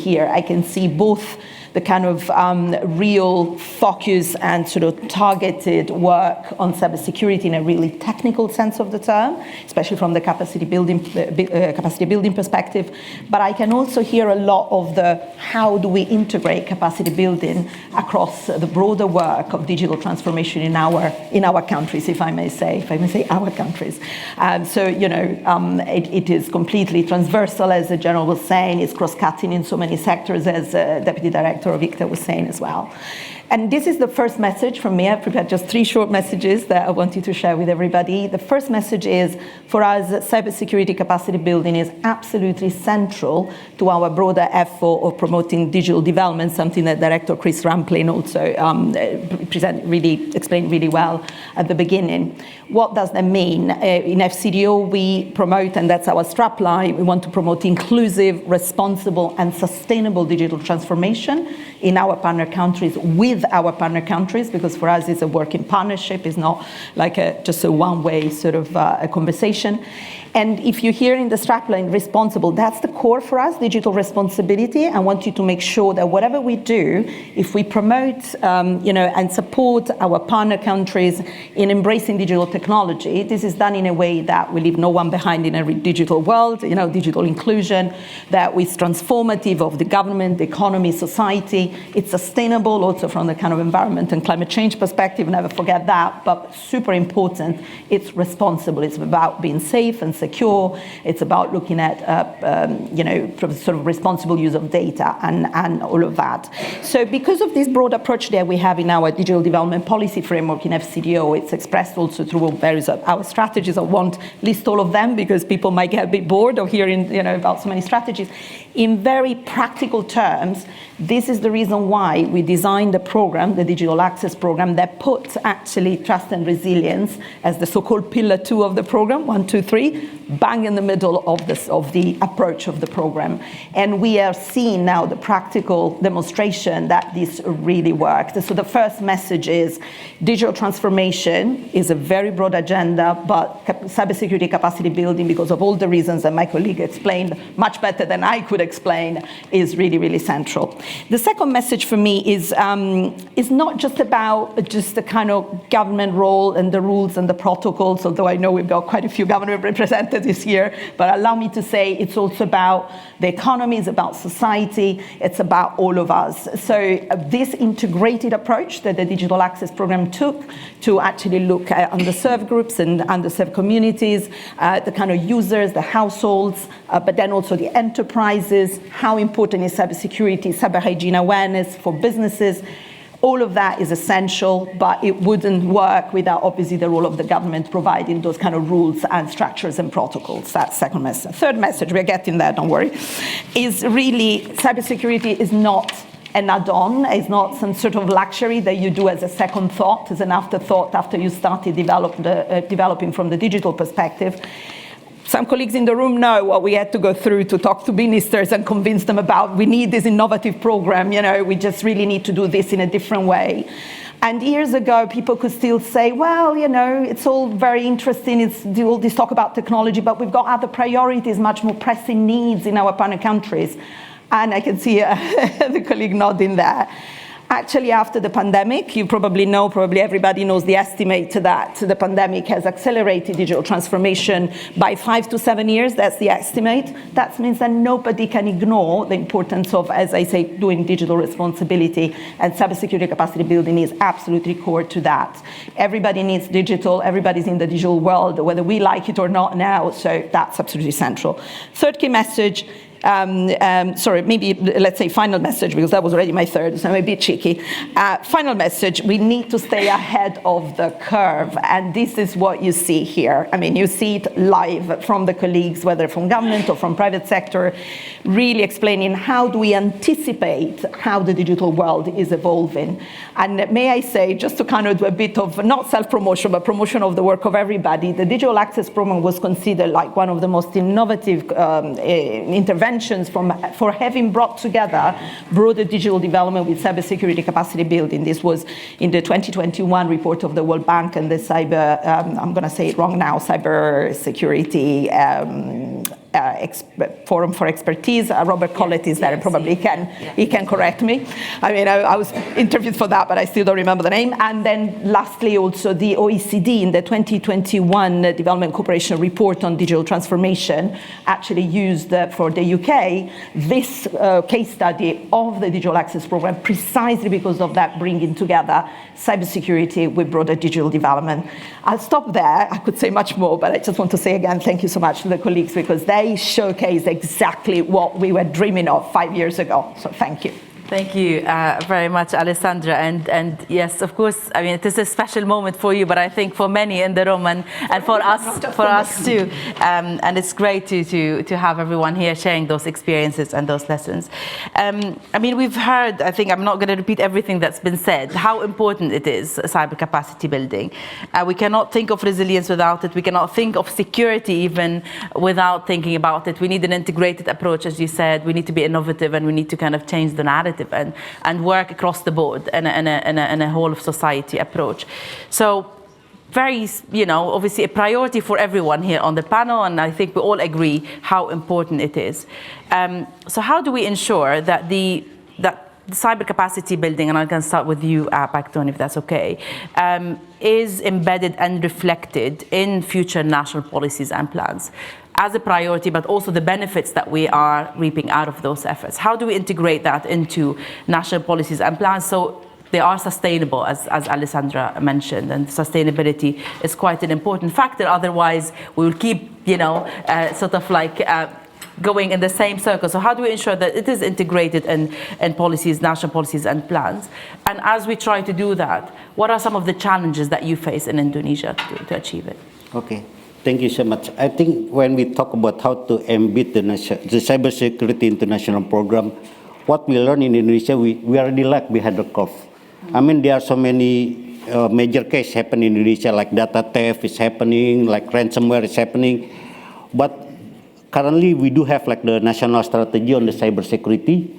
here, I can see both the kind of real focus and sort of targeted work on cybersecurity in a really technical sense of the term, especially from the capacity building perspective. But I can also hear a lot of the how do we integrate capacity building across the broader work of digital transformation in our countries, if I may say our countries. So it is completely transversal, as the General was saying. It's cross-cutting in so many sectors, as Deputy Director Victor was saying as well. And this is the first message from me. I prepared just 3 short messages that I wanted to share with everybody. The first message is, for us, cybersecurity capacity building is absolutely central to our broader effort of promoting digital development, something that Director Chris Ramplin also explained really well at the beginning. What does that mean? In FCDO, we promote, and that's our strapline, we want to promote inclusive, responsible, and sustainable digital transformation in our partner countries, with our partner countries, because for us it's a working partnership, it's not like just a one-way sort of a conversation. And if you hear in the strapline responsible, that's the core for us, digital responsibility. I want you to make sure that whatever we do, if we promote and support our partner countries in embracing digital technology, this is done in a way that we leave no one behind in a digital world, digital inclusion, that is transformative of the government, the economy, society. It's sustainable also from the kind of environment and climate change perspective, never forget that, but super important, it's responsible. It's about being safe and secure. It's about looking at, sort of responsible use of data and all of that. So because of this broad approach that we have in our digital development policy framework in FCDO, it's expressed also through various of our strategies. I won't list all of them because people might get a bit bored of hearing, about so many strategies. In very practical terms, this is the reason why we designed the program, the Digital Access Program, that puts actually trust and resilience as the so-called pillar 2 of the program, 1, 2, 3, bang in the middle of the approach of the program. And we are seeing now the practical demonstration that this really works. So the first message is digital transformation is a very broad agenda, but cybersecurity capacity building, because of all the reasons that my colleague explained much better than I could explain, is really, really central. The second message for me is not just about just the kind of government role and the rules and the protocols, although I know we've got quite a few government representatives here, but allow me to say it's also about the economy, it's about society, it's about all of us. So this integrated approach that the Digital Access Program took to actually look at underserved groups and underserved communities, the kind of users, the households, but then also the enterprises, how important is cybersecurity, cyber hygiene awareness for businesses. All of that is essential, but it wouldn't work without obviously the role of the government providing those kind of rules and structures and protocols. That's second message. Third message, we're getting there, don't worry, is really cybersecurity is not an add-on, it's not some sort of luxury that you do as a second thought, as an afterthought after you started developing from the digital perspective. Some colleagues in the room know what we had to go through to talk to ministers and convince them about we need this innovative program, we just really need to do this in a different way. And years ago, people could still say, well, it's all very interesting, it's all this talk about technology, but we've got other priorities, much more pressing needs in our partner countries. And I can see the colleague nodding there. Actually, after the pandemic, you probably everybody knows the estimate that the pandemic has accelerated digital transformation by 5 to 7 years. That's the estimate. That means that nobody can ignore the importance of, as I say, doing digital responsibility, and cybersecurity capacity building is absolutely core to that. Everybody needs digital. Everybody's in the digital world, whether we like it or not now, so that's absolutely central. Third key message, sorry, maybe let's say final message, because that was already my third, so I'm a bit cheeky. Final message, we need to stay ahead of the curve, and this is what you see here. I mean, you see it live from the colleagues, whether from government or from private sector, really explaining how do we anticipate how the digital world is evolving. And may I say, just to kind of do a bit of, not self-promotion, but promotion of the work of everybody, the Digital Access Program was considered like one of the most innovative interventions for having brought together broader digital development with cybersecurity capacity building. This was in the 2021 report of the World Bank and the cyber, I'm going to say it wrong now, cybersecurity Forum for Expertise. Robert Collett is there, and probably he can correct me. I mean, I was interviewed for that, but I still don't remember the name. And then lastly, also the OECD in the 2021 Development Cooperation Report on Digital Transformation actually used for the UK this case study of the Digital Access Program precisely because of that bringing together cybersecurity with broader digital development. I'll stop there. I could say much more, but I just want to say again, thank you so much to the colleagues, because they showcase exactly what we were dreaming of 5 years ago. So thank you. Thank you very much, Alessandra. And yes, of course, I mean, it is a special moment for you, but I think for many in the room and for us too. And it's great to have everyone here sharing those experiences and those lessons. I mean, we've heard, I think I'm not going to repeat everything that's been said, how important it is, cyber capacity building. We cannot think of resilience without it. We cannot think of security even without thinking about it. We need an integrated approach, as you said. We need to be innovative, and we need to kind of change the narrative and work across the board in a whole of society approach. So very, obviously a priority for everyone here on the panel, and I think we all agree how important it is. So how do we ensure that the cyber capacity building, and I can start with you, Pakton, if that's okay, is embedded and reflected in future national policies and plans as a priority, but also the benefits that we are reaping out of those efforts? How do we integrate that into national policies and plans so they are sustainable, as Alessandra mentioned, and sustainability is quite an important factor. Otherwise, we will keep, sort of like going in the same circle. So how do we ensure that it is integrated in policies, national policies and plans? And as we try to do that, what are some of the challenges that you face in Indonesia to achieve it? Okay. Thank you so much. I think when we talk about how to embed the cybersecurity international program, what we learn in Indonesia, we already lag behind the curve. I mean, there are so many major cases happening in Indonesia, like data theft is happening, like ransomware is happening. But currently, we do have like the national strategy on the cybersecurity.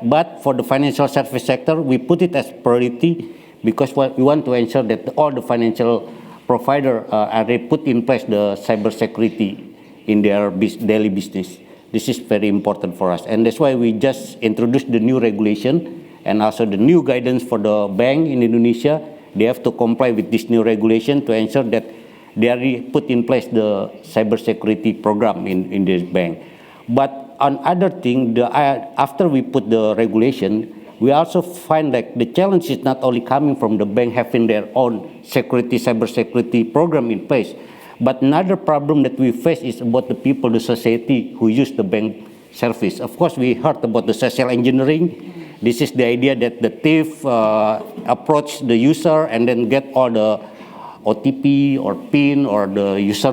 But for the financial service sector, we put it as priority because we want to ensure that all the financial provider they put in place the cybersecurity in their daily business. This is very important for us, and that's why we just introduced the new regulation and also the new guidance for the bank in Indonesia. They have to comply with this new regulation to ensure that they are put in place the cybersecurity program in this bank. But on other thing, after we put the regulation, we also find that the challenge is not only coming from the bank having their own cybersecurity program in place, but another problem that we face is about the people, the society who use the bank service. Of course, we heard about the social engineering. This is the idea that the thief approach the user and then get all the OTP or PIN or the user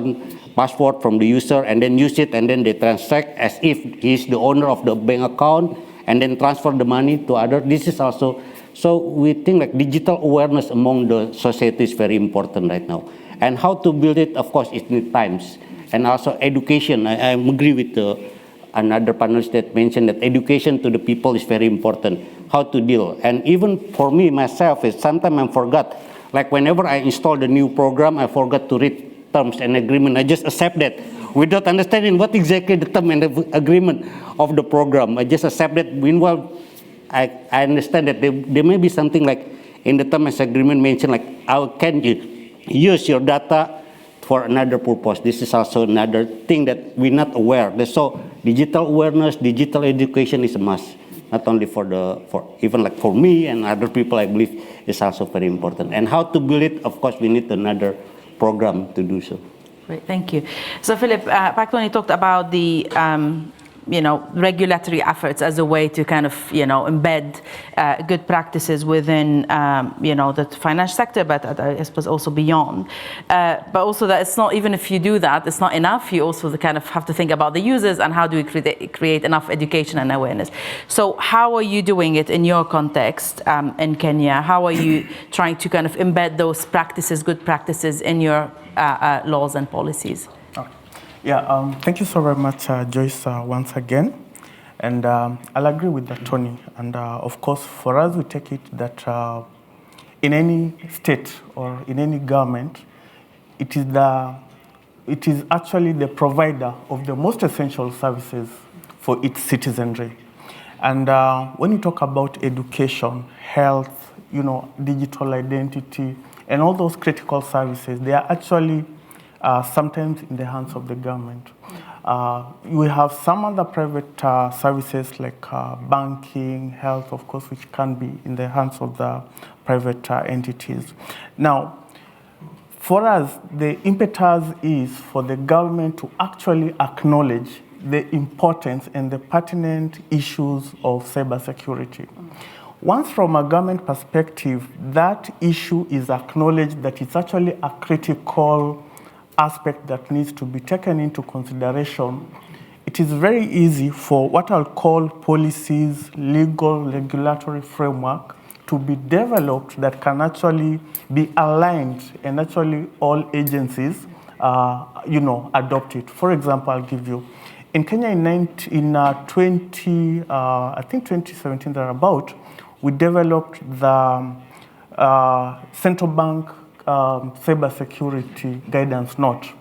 password from the user and then use it, and then they transact as if he's the owner of the bank account, and then transfer the money to others. This is also, so we think like digital awareness among the society is very important right now. And how to build it, of course, it needs times. And also education. I agree with another panelist that mentioned that education to the people is very important. How to deal. And even for me, myself, sometimes I forgot. Like whenever I install the new program, I forgot to read terms and agreement. I just accept that without understanding what exactly the term and the agreement of the program. I just accept that. Meanwhile, I understand that there may be something like in the term and agreement mentioned like how can you use your data for another purpose. This is also another thing that we're not aware. So digital awareness, digital education is a must. Not only for even like for me and other people, I believe is also very important. And how to build it, of course, we need another program to do so. Great, thank you. So Philip, Pakton talked about the regulatory efforts as a way to kind of, embed good practices within, the financial sector, but I suppose also beyond. But also that it's not, even if you do that, it's not enough. You also kind of have to think about the users and how do we create enough education and awareness. So how are you doing it in your context in Kenya? How are you trying to kind of embed those practices, good practices, in your laws and policies? Yeah, thank you so very much, Joyce, once again. And I'll agree with that, Tony. And of course, for us, we take it that in any state or in any government, it is actually the provider of the most essential services for its citizenry. And when you talk about education, health, digital identity, and all those critical services, they are actually sometimes in the hands of the government. We have some other private services like banking, health, of course, which can be in the hands of the private entities. Now, for us, the impetus is for the government to actually acknowledge the importance and the pertinent issues of cybersecurity. Once from a government perspective, that issue is acknowledged that it's actually a critical aspect that needs to be taken into consideration, it is very easy for what I'll call policies, legal, regulatory framework to be developed that can actually be aligned and actually all agencies, adopt it. For example, I'll give you, in Kenya in 2017 thereabout, we developed the central bank cybersecurity guidance note.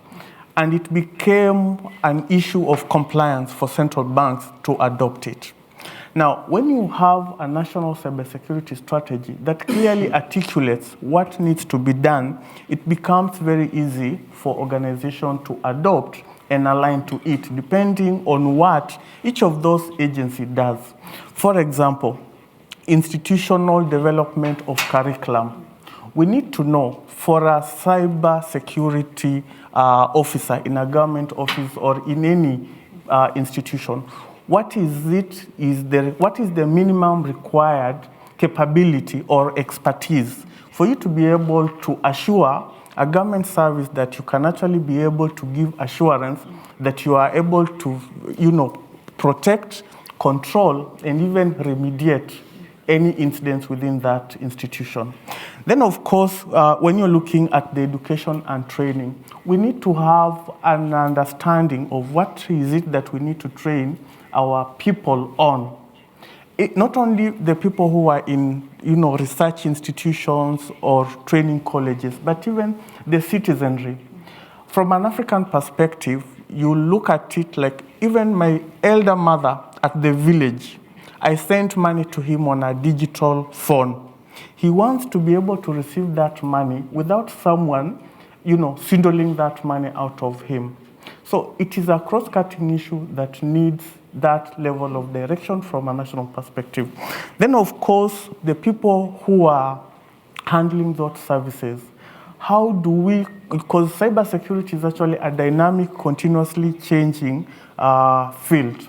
And it became an issue of compliance for central banks to adopt it. Now, when you have a national cybersecurity strategy that clearly articulates what needs to be done, it becomes very easy for organizations to adopt and align to it, depending on what each of those agencies does. For example, institutional development of curriculum. We need to know, for a cyber security officer in a government office or in any institution, what is the minimum required capability or expertise for you to be able to assure a government service that you can actually be able to give assurance that you are able to, protect, control, and even remediate any incidents within that institution. Then, of course, when you're looking at the education and training, we need to have an understanding of what is it that we need to train our people on. Not only the people who are in, research institutions or training colleges, but even the citizenry. From an African perspective, you look at it like even my elder mother at the village, I sent money to him on a digital phone. He wants to be able to receive that money without someone, swindling that money out of him. So it is a cross-cutting issue that needs that level of direction from a national perspective. Then, of course, the people who are handling those services, how do we, because cybersecurity is actually a dynamic, continuously changing field.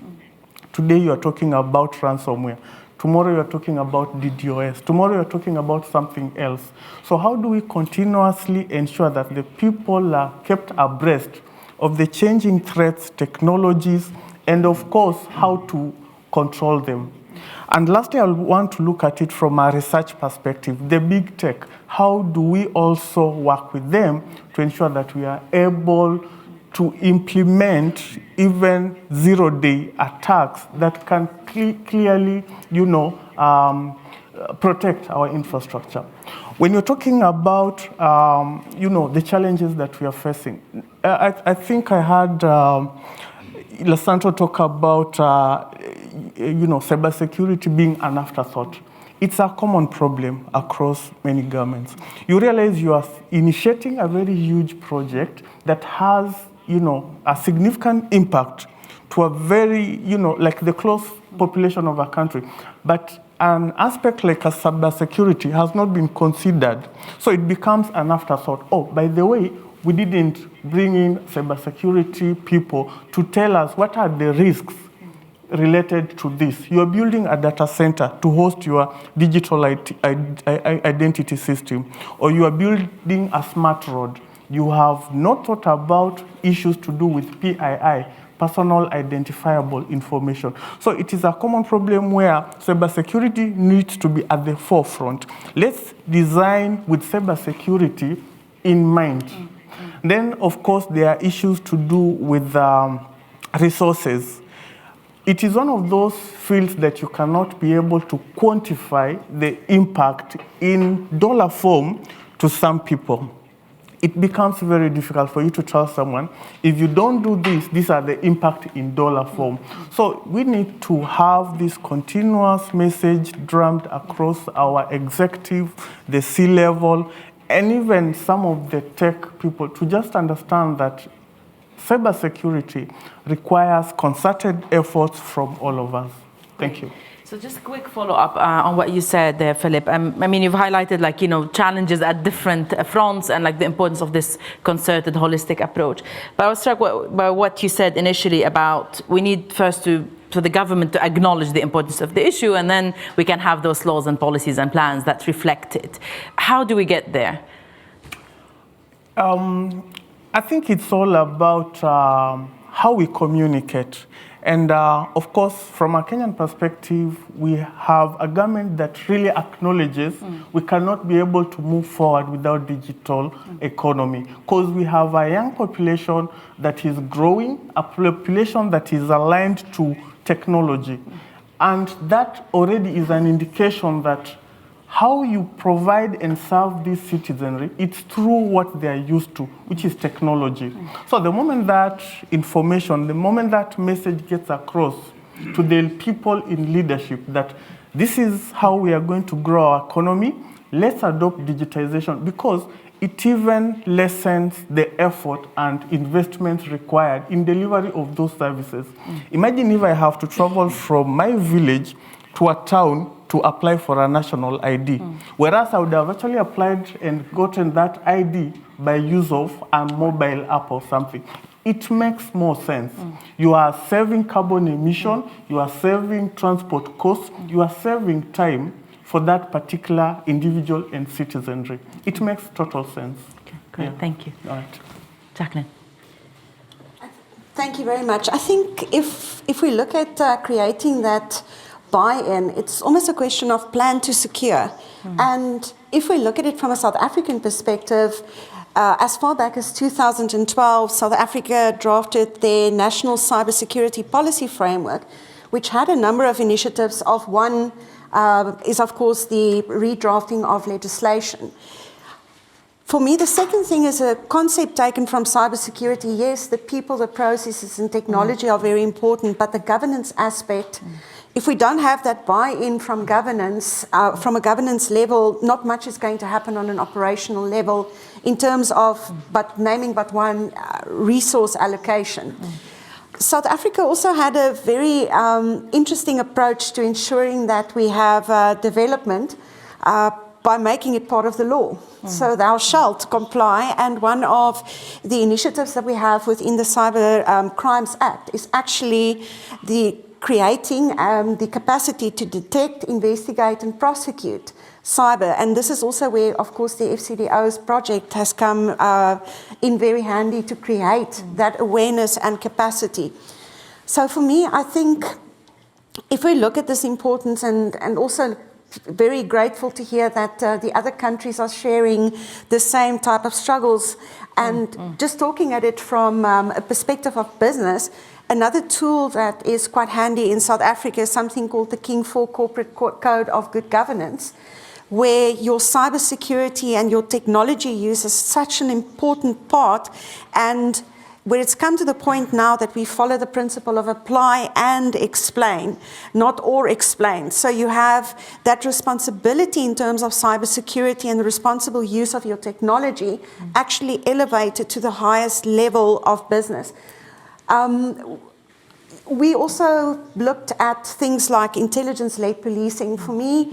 Today you are talking about ransomware. Tomorrow you are talking about DDoS. Tomorrow you are talking about something else. So how do we continuously ensure that the people are kept abreast of the changing threats, technologies, and of course, how to control them? And lastly, I want to look at it from a research perspective, the big tech. How do we also work with them to ensure that we are able to implement even zero-day attacks that can clearly, protect our infrastructure? When you're talking about, the challenges that we are facing, I think I had Lasanto talk about, cybersecurity being an afterthought. It's a common problem across many governments. You realize you are initiating a very huge project that has, a significant impact to a very, like the close population of a country. But an aspect like a cybersecurity has not been considered. So it becomes an afterthought. Oh, by the way, we didn't bring in cybersecurity people to tell us what are the risks related to this. You are building a data center to host your digital identity system, or you are building a smart road. You have not thought about issues to do with PII, personal identifiable information. So it is a common problem where cybersecurity needs to be at the forefront. Let's design with cybersecurity in mind. Then, of course, there are issues to do with resources. It is one of those fields that you cannot be able to quantify the impact in dollar form to some people. It becomes very difficult for you to tell someone, if you don't do this, these are the impact in dollar form. So we need to have this continuous message drummed across our executive, the C-level, and even some of the tech people to just understand that cybersecurity requires concerted efforts from all of us. Thank you. So just a quick follow-up on what you said there, Philip. I mean, you've highlighted challenges at different fronts and the importance of this concerted, holistic approach. But I was struck by what you said initially about we need first for the government to acknowledge the importance of the issue, and then we can have those laws and policies and plans that reflect it. How do we get there? I think it's all about how we communicate. And of course, from a Kenyan perspective, we have a government that really acknowledges we cannot be able to move forward without digital economy, because we have a young population that is growing, a population that is aligned to technology. And that already is an indication that how you provide and serve this citizenry, it's through what they are used to, which is technology. So the moment that information, the moment that message gets across to the people in leadership that this is how we are going to grow our economy, let's adopt digitization, because it even lessens the effort and investments required in delivery of those services. Imagine if I have to travel from my village to a town to apply for a national ID, whereas I would have actually applied and gotten that ID by use of a mobile app or something. It makes more sense. You are saving carbon emission, you are saving transport costs, you are saving time for that particular individual and citizenry. It makes total sense. Okay, great, thank you. All right. Jacqueline. Thank you very much. I think if we look at creating that buy-in, it's almost a question of plan to secure. And if we look at it from a South African perspective, as far back as 2012, South Africa drafted their national cybersecurity policy framework, which had a number of initiatives. Of one is, of course, the redrafting of legislation. For me, the second thing is a concept taken from cybersecurity. Yes, the people, the processes, and technology are very important, but the governance aspect, if we don't have that buy-in from governance, from a governance level, not much is going to happen on an operational level in terms of naming but one resource allocation. South Africa also had a very interesting approach to ensuring that we have development by making it part of the law. So thou shalt comply, and one of the initiatives that we have within the Cyber Crimes Act is actually creating the capacity to detect, investigate and prosecute cyber. And this is also where, of course, the FCDO's project has come in very handy to create that awareness and capacity. So for me, I think if we look at this importance, and also very grateful to hear that the other countries are sharing the same type of struggles, and just talking at it from a perspective of business, another tool that is quite handy in South Africa is something called the King IV Corporate Code of Good Governance, where your cybersecurity and your technology use is such an important part, and where it's come to the point now that we follow the principle of apply and explain, not or explain. So you have that responsibility in terms of cybersecurity and the responsible use of your technology actually elevated to the highest level of business. We also looked at things like intelligence-led policing. For me,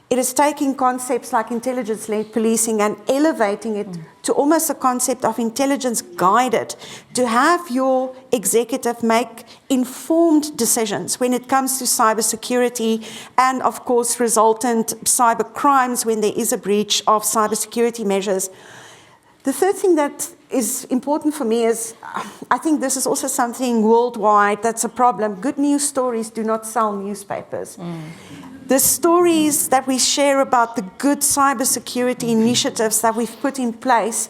It is taking concepts like intelligence-led policing and elevating it to almost a concept of intelligence-guided, to have your executive make informed decisions when it comes to cybersecurity and, of course, resultant cyber crimes when there is a breach of cybersecurity measures. The third thing that is important for me is, I think this is also something worldwide that's a problem. Good news stories do not sell newspapers. The stories that we share about the good cybersecurity initiatives that we've put in place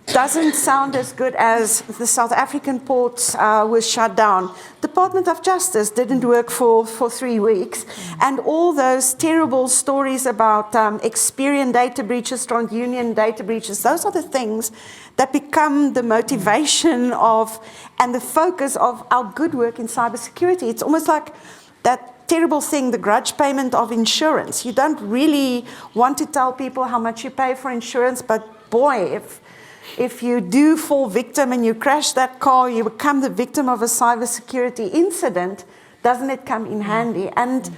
doesn't sound as good as the South African ports was shut down. Department of Justice didn't work for 3 weeks. And all those terrible stories about Experian data breaches, TransUnion data breaches, those are the things that become the motivation of and the focus of our good work in cybersecurity. It's almost like that terrible thing, the grudge payment of insurance. You don't really want to tell people how much you pay for insurance, but boy, if you do fall victim and you crash that car, you become the victim of a cybersecurity incident, doesn't it come in handy? And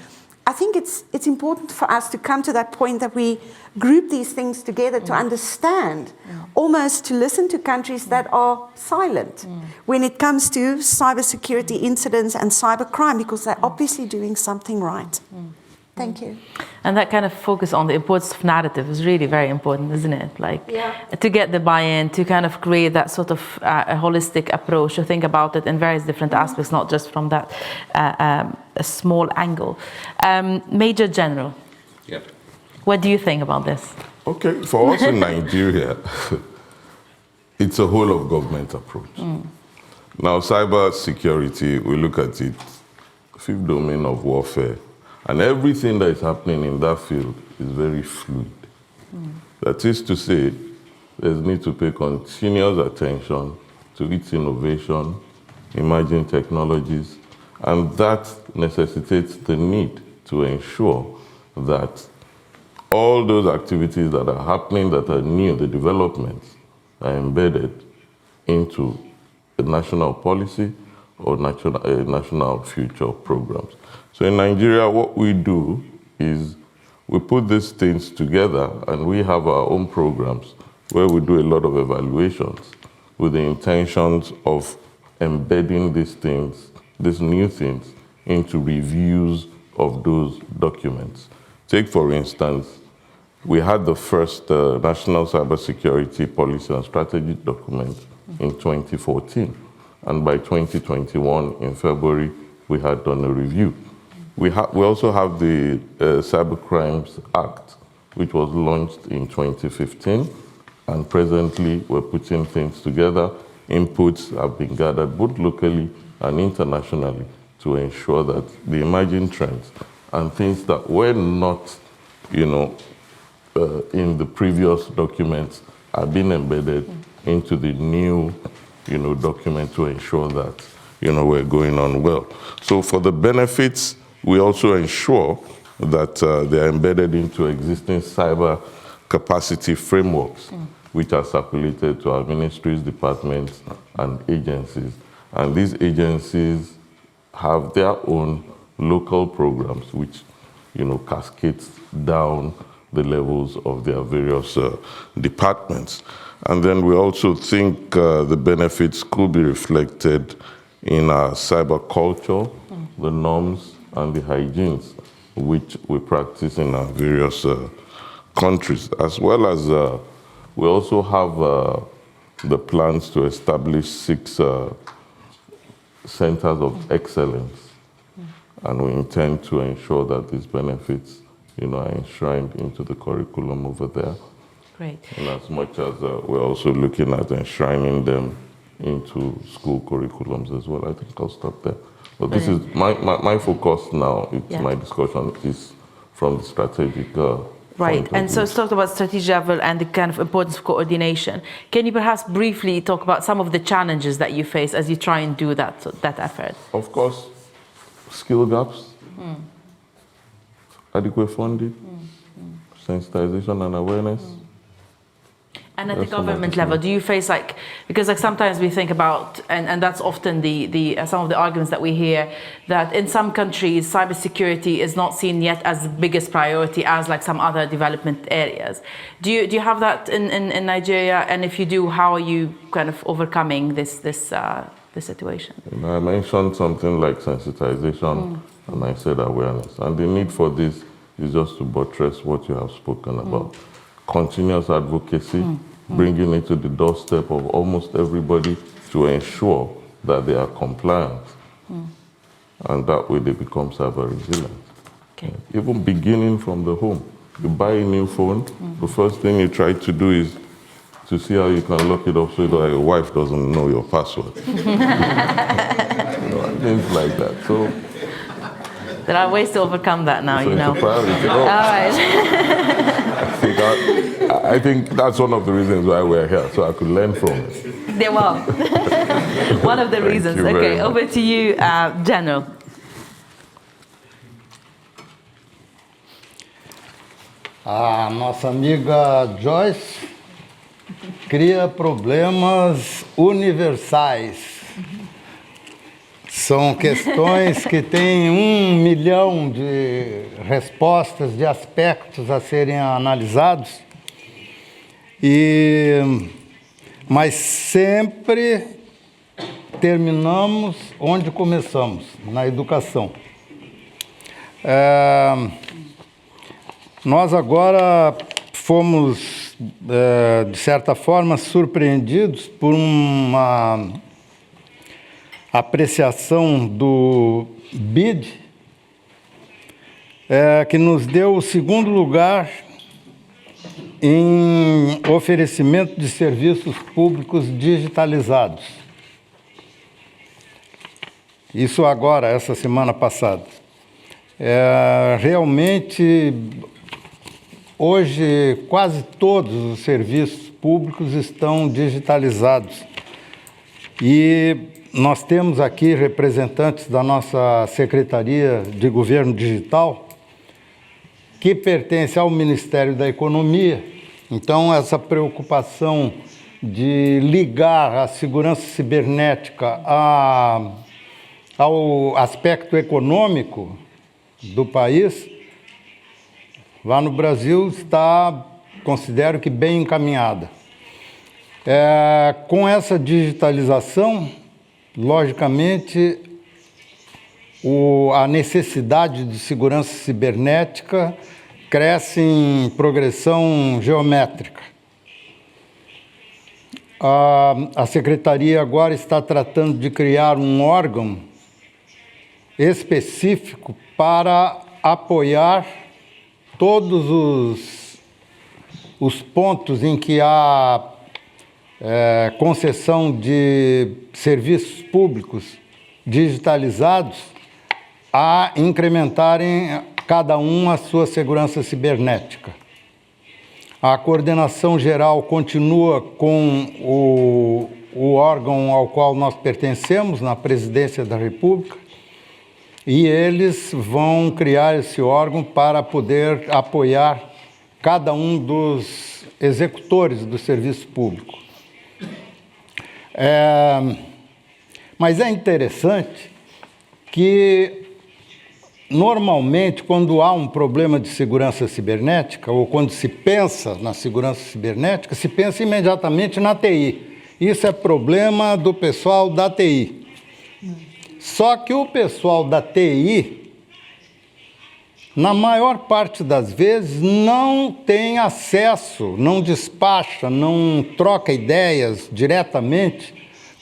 I think it's important for us to come to that point that we group these things together to understand, almost to listen to countries that are silent when it comes to cybersecurity incidents and cybercrime, because they're obviously doing something right. Thank you. And that kind of focus on the importance of narrative is really very important, isn't it? Like, to get the buy-in, to kind of create that sort of a holistic approach, to think about it in various different aspects, not just from that a small angle. Major General, what do you think about this? Okay, for us in Nigeria, it's a whole of government approach. Now, cyber security, we look at it, fifth domain of warfare, and everything that is happening in that field is very fluid. That is to say, there's need to pay continuous attention to its innovation, emerging technologies, and that necessitates the need to ensure that all those activities that are happening that are new, the developments, are embedded into a national policy or national future programs. So in Nigeria, what we do is we put these things together and we have our own programs where we do a lot of evaluations with the intentions of embedding these things, these new things, into reviews of those documents. Take, for instance, we had the first National Cybersecurity Policy and Strategy document in 2014. And by 2021, in February, we had done a review. We also have the Cybercrimes Act, which was launched in 2015. And presently, we're putting things together. Inputs have been gathered both locally and internationally to ensure that the emerging trends and things that were not, in the previous documents are being embedded into the new, document to ensure that, we're going on well. So for the benefits, we also ensure that they're embedded into existing cyber capacity frameworks, which are circulated to our ministries, departments, and agencies. And these agencies have their own local programs, which, cascades down the levels of their various departments. And then we also think the benefits could be reflected in our cyber culture, the norms and the hygienes which we practice in our various countries, as well as we also have the plans to establish 6 centers of excellence. And we intend to ensure that these benefits are enshrined into the curriculum over there. Great. And as much as we're also looking at enshrining them into school curriculums as well. I think I'll stop there. But this is my focus now, my discussion is from the strategic Right, and so let's talk about strategic level and the kind of importance of coordination. Can you perhaps briefly talk about some of the challenges that you face as you try and do that effort? Of course, skill gaps, adequate funding, sensitization and awareness. And at the government level, do you face because sometimes we think about, and that's often some of the arguments that we hear, that in some countries cybersecurity is not seen yet as the biggest priority as some other development areas. Do you have that in Nigeria? And if you do, how are you kind of overcoming this situation? I mentioned something like sensitization, and I said awareness. And the need for this is just to buttress what you have spoken about. Continuous advocacy, bringing it to the doorstep of almost everybody to ensure that they are compliant. And that way they become cyber resilient. Okay. Even beginning from the home. You buy a new phone, the first thing you try to do is to see how you can lock it up so that your wife doesn't know your password. Things like that. So there are ways to overcome that now, so you know. It's a priority. All right. I think that's one of the reasons why we're here, so I could learn from it. There were. One of the reasons. Okay, over to you, General. A nossa amiga Joyce cria problemas universais. São questões que têm 1 milhão de respostas, de aspectos a serem analisados, mas sempre terminamos onde começamos, na educação. Nós agora fomos, de certa forma, surpreendidos por uma apreciação do BID, que nos deu o 2º lugar em oferecimento de serviços públicos digitalizados. Isso agora, essa semana passada. Realmente, hoje, quase todos os serviços públicos estão digitalizados. E nós temos aqui representantes da nossa Secretaria de Governo Digital, que pertence ao Ministério da Economia. Então, essa preocupação de ligar a segurança cibernética ao aspecto econômico do país, lá no Brasil, está, considero que, bem encaminhada. Com essa digitalização, logicamente, a necessidade de segurança cibernética cresce em progressão geométrica. A Secretaria agora está tratando de criar um órgão específico para apoiar todos os pontos em que há concessão de serviços públicos digitalizados a incrementarem cada um a sua segurança cibernética. A coordenação geral continua com o órgão ao qual nós pertencemos, na Presidência da República, e eles vão criar esse órgão para poder apoiar cada um dos executores do serviço público. Mas é interessante que, normalmente, quando há um problema de segurança cibernética, ou quando se pensa na segurança cibernética, se pensa imediatamente na TI. Isso é problema do pessoal da TI. Só que o pessoal da TI, na maior parte das vezes, não tem acesso, não despacha, não troca ideias diretamente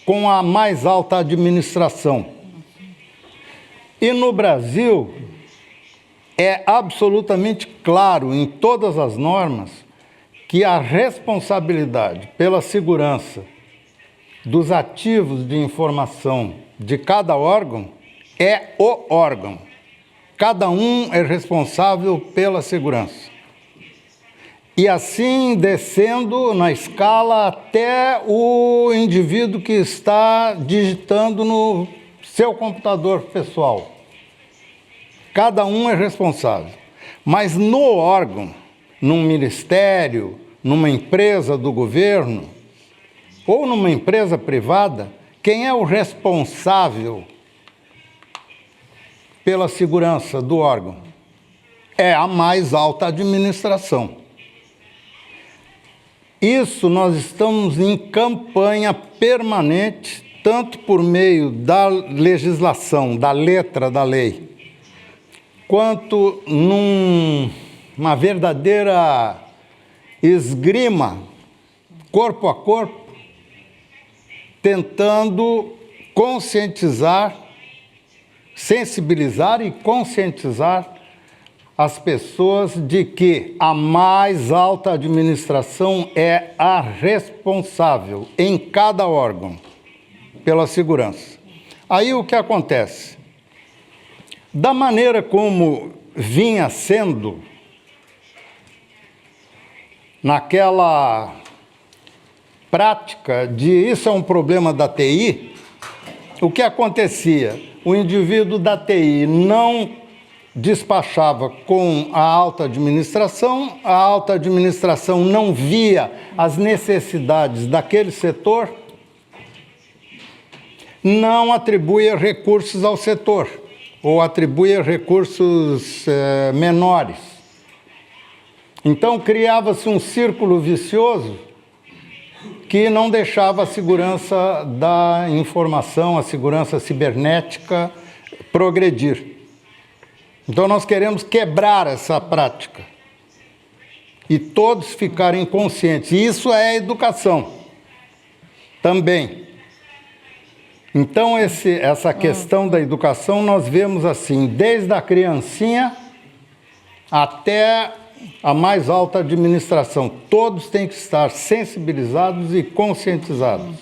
com a mais alta administração. E no Brasil, é absolutamente claro em todas as normas que a responsabilidade pela segurança dos ativos de informação de cada órgão é o órgão. Cada um é responsável pela segurança. E assim descendo na escala até o indivíduo que está digitando no seu computador pessoal. Cada um é responsável. Mas no órgão, num ministério, numa empresa do governo ou numa empresa privada, quem é o responsável pela segurança do órgão? É a mais alta administração. Isso nós estamos em campanha permanente, tanto por meio da legislação, da letra da lei, quanto numa verdadeira esgrima, corpo a corpo, tentando conscientizar, sensibilizar e conscientizar as pessoas de que a mais alta administração é a responsável em cada órgão pela segurança. Aí o que acontece? Da maneira como vinha sendo naquela prática de isso é um problema da TI, o que acontecia? O indivíduo da TI não despachava com a alta administração não via as necessidades daquele setor, não atribuía recursos ao setor, ou atribuía recursos menores. Então, criava-se um círculo vicioso que não deixava a segurança da informação, a segurança cibernética progredir. Então, nós queremos quebrar essa prática e todos ficarem conscientes. E isso é educação também. Então, essa questão da educação nós vemos assim, desde a criancinha até a mais alta administração. Todos têm que estar sensibilizados e conscientizados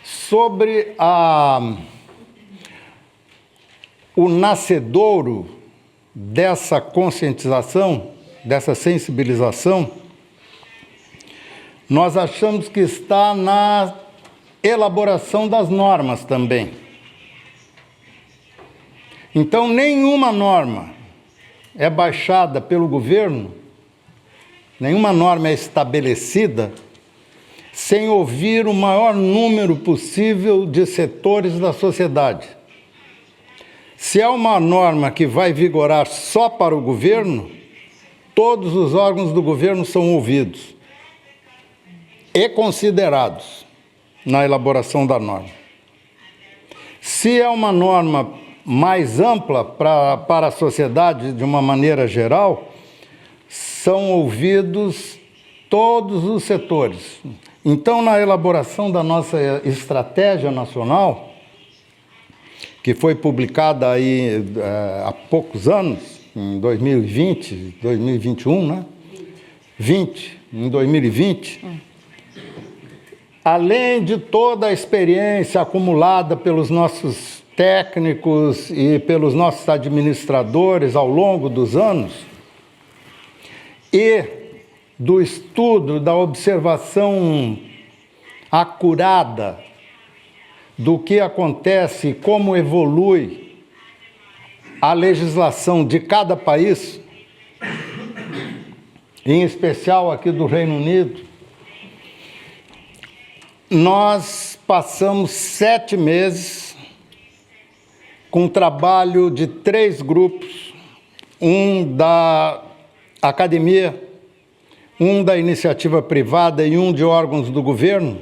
sobre o nascedouro dessa conscientização, dessa sensibilização. Nós achamos que está na elaboração das normas também. Então, nenhuma norma é baixada pelo governo, nenhuma norma é estabelecida sem ouvir o maior número possível de setores da sociedade. Se é uma norma que vai vigorar só para o governo, todos os órgãos do governo são ouvidos e considerados na elaboração da norma. Se é uma norma mais ampla para a sociedade de uma maneira geral, são ouvidos todos os setores. Então, na elaboração da nossa estratégia nacional, que foi publicada aí há poucos anos, em 2020, 2021, né? 20, em 2020, além de toda a experiência acumulada pelos nossos técnicos e pelos nossos administradores ao longo dos anos, e do estudo, da observação acurada do que acontece e como evolui a legislação de cada país, em especial aqui do Reino Unido, nós passamos 7 meses com um trabalho de 3 grupos, um da academia, um da iniciativa privada e um de órgãos do governo,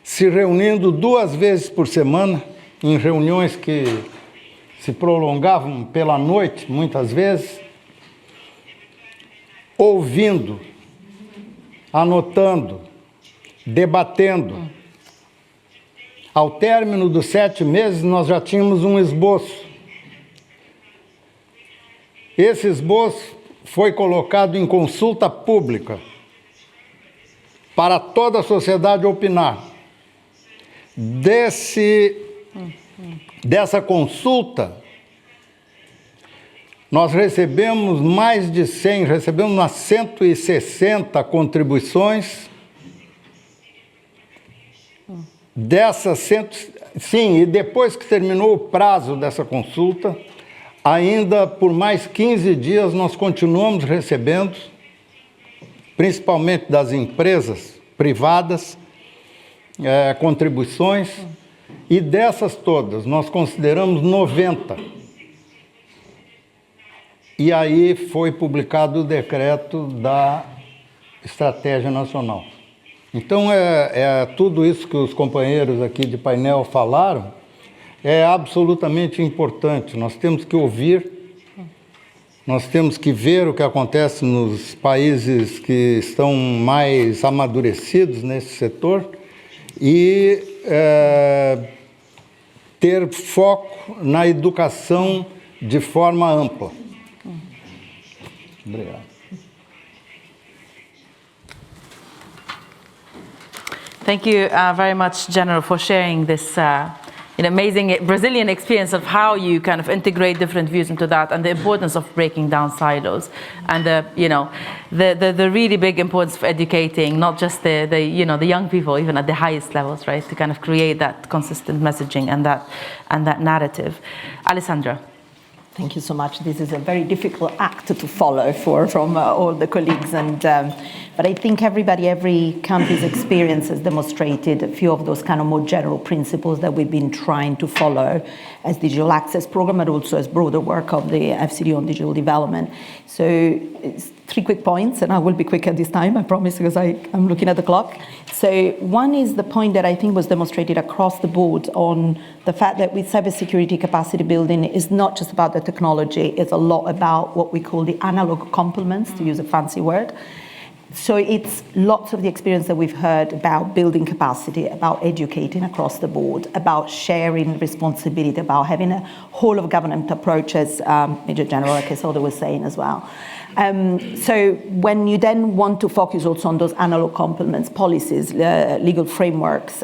se reunindo 2 vezes por semana, em reuniões que se prolongavam pela noite, muitas vezes, ouvindo, anotando, debatendo. Ao término dos 7 meses, nós já tínhamos um esboço. Esse esboço foi colocado em consulta pública para toda a sociedade opinar. Dessa consulta, nós recebemos mais de 100, recebemos umas 160 contribuições. E depois que terminou o prazo dessa consulta, ainda por mais 15 dias nós continuamos recebendo principalmente das empresas privadas, contribuições, e dessas todas nós consideramos 90. E aí foi publicado o decreto da Estratégia Nacional. Então, tudo isso que os companheiros aqui de painel falaram é absolutamente importante. Nós temos que ouvir, nós temos que ver o que acontece nos países que estão mais amadurecidos nesse setor e ter foco na educação de forma ampla. Obrigado. Thank you very much, General, for sharing this amazing Brazilian experience of how you kind of integrate different views into that, and the importance of breaking down silos, and the really big importance of educating not just the young people, even at the highest levels, right, to kind of create that consistent messaging and that narrative. Alessandra. Thank you so much. This is a very difficult act to follow from all the colleagues, but I think every country's experience has demonstrated a few of those kind of more general principles that we've been trying to follow as digital access program, but also as broader work of the FCD on digital development. So it's 3 quick points, and I will be quick at this time, I promise, because I'm looking at the clock. So one is the point that I think was demonstrated across the board on the fact that with cybersecurity capacity building is not just about the technology, it's a lot about what we call the analog complements, to use a fancy word. So it's lots of the experience that we've heard about building capacity, about educating across the board, about sharing responsibility, about having a whole of government approach, as Major General Quesada was saying as well. So when you then want to focus also on those analog complements, policies, legal frameworks,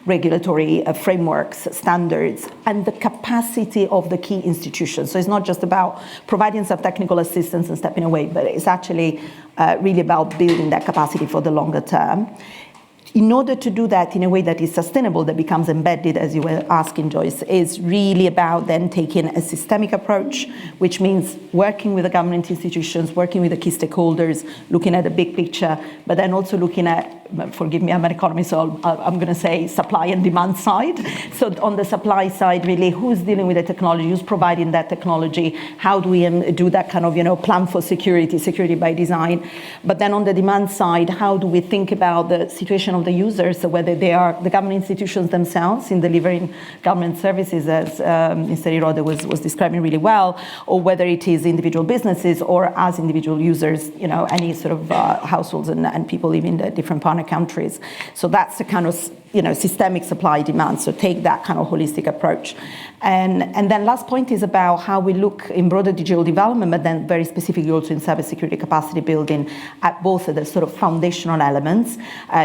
regulatory frameworks, standards, and the capacity of the key institutions. So it's not just about providing some technical assistance and stepping away, but it's actually really about building that capacity for the longer term. In order to do that in a way that is sustainable, that becomes embedded, as you were asking, Joyce, is really about then taking a systemic approach, which means working with the government institutions, working with the key stakeholders, looking at the big picture, but then also looking at, forgive me, I'm an economist, so I'm going to say supply and demand side. So on the supply side, really, who's dealing with the technology, who's providing that technology, how do we do that kind of, plan for security by design. But then on the demand side, how do we think about the situation of the users, so whether they are the government institutions themselves in delivering government services, as Mr. Irode was describing really well, or whether it is individual businesses or as individual users, any sort of households and people living in the different partner countries. So that's the kind of systemic supply demand. So take that kind of holistic approach. And then last point is about how we look in broader digital development, but then very specifically also in cybersecurity capacity building at both of the sort of foundational elements.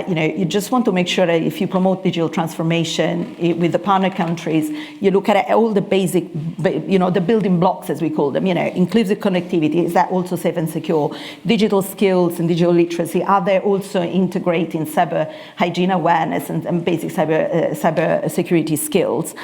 You just want to make sure that if you promote digital transformation with the partner countries, you look at all the basic, the building blocks, as we call them, inclusive connectivity, is that also safe and secure? Digital skills and digital literacy, are they also integrating cyber hygiene awareness and basic cyber security skills?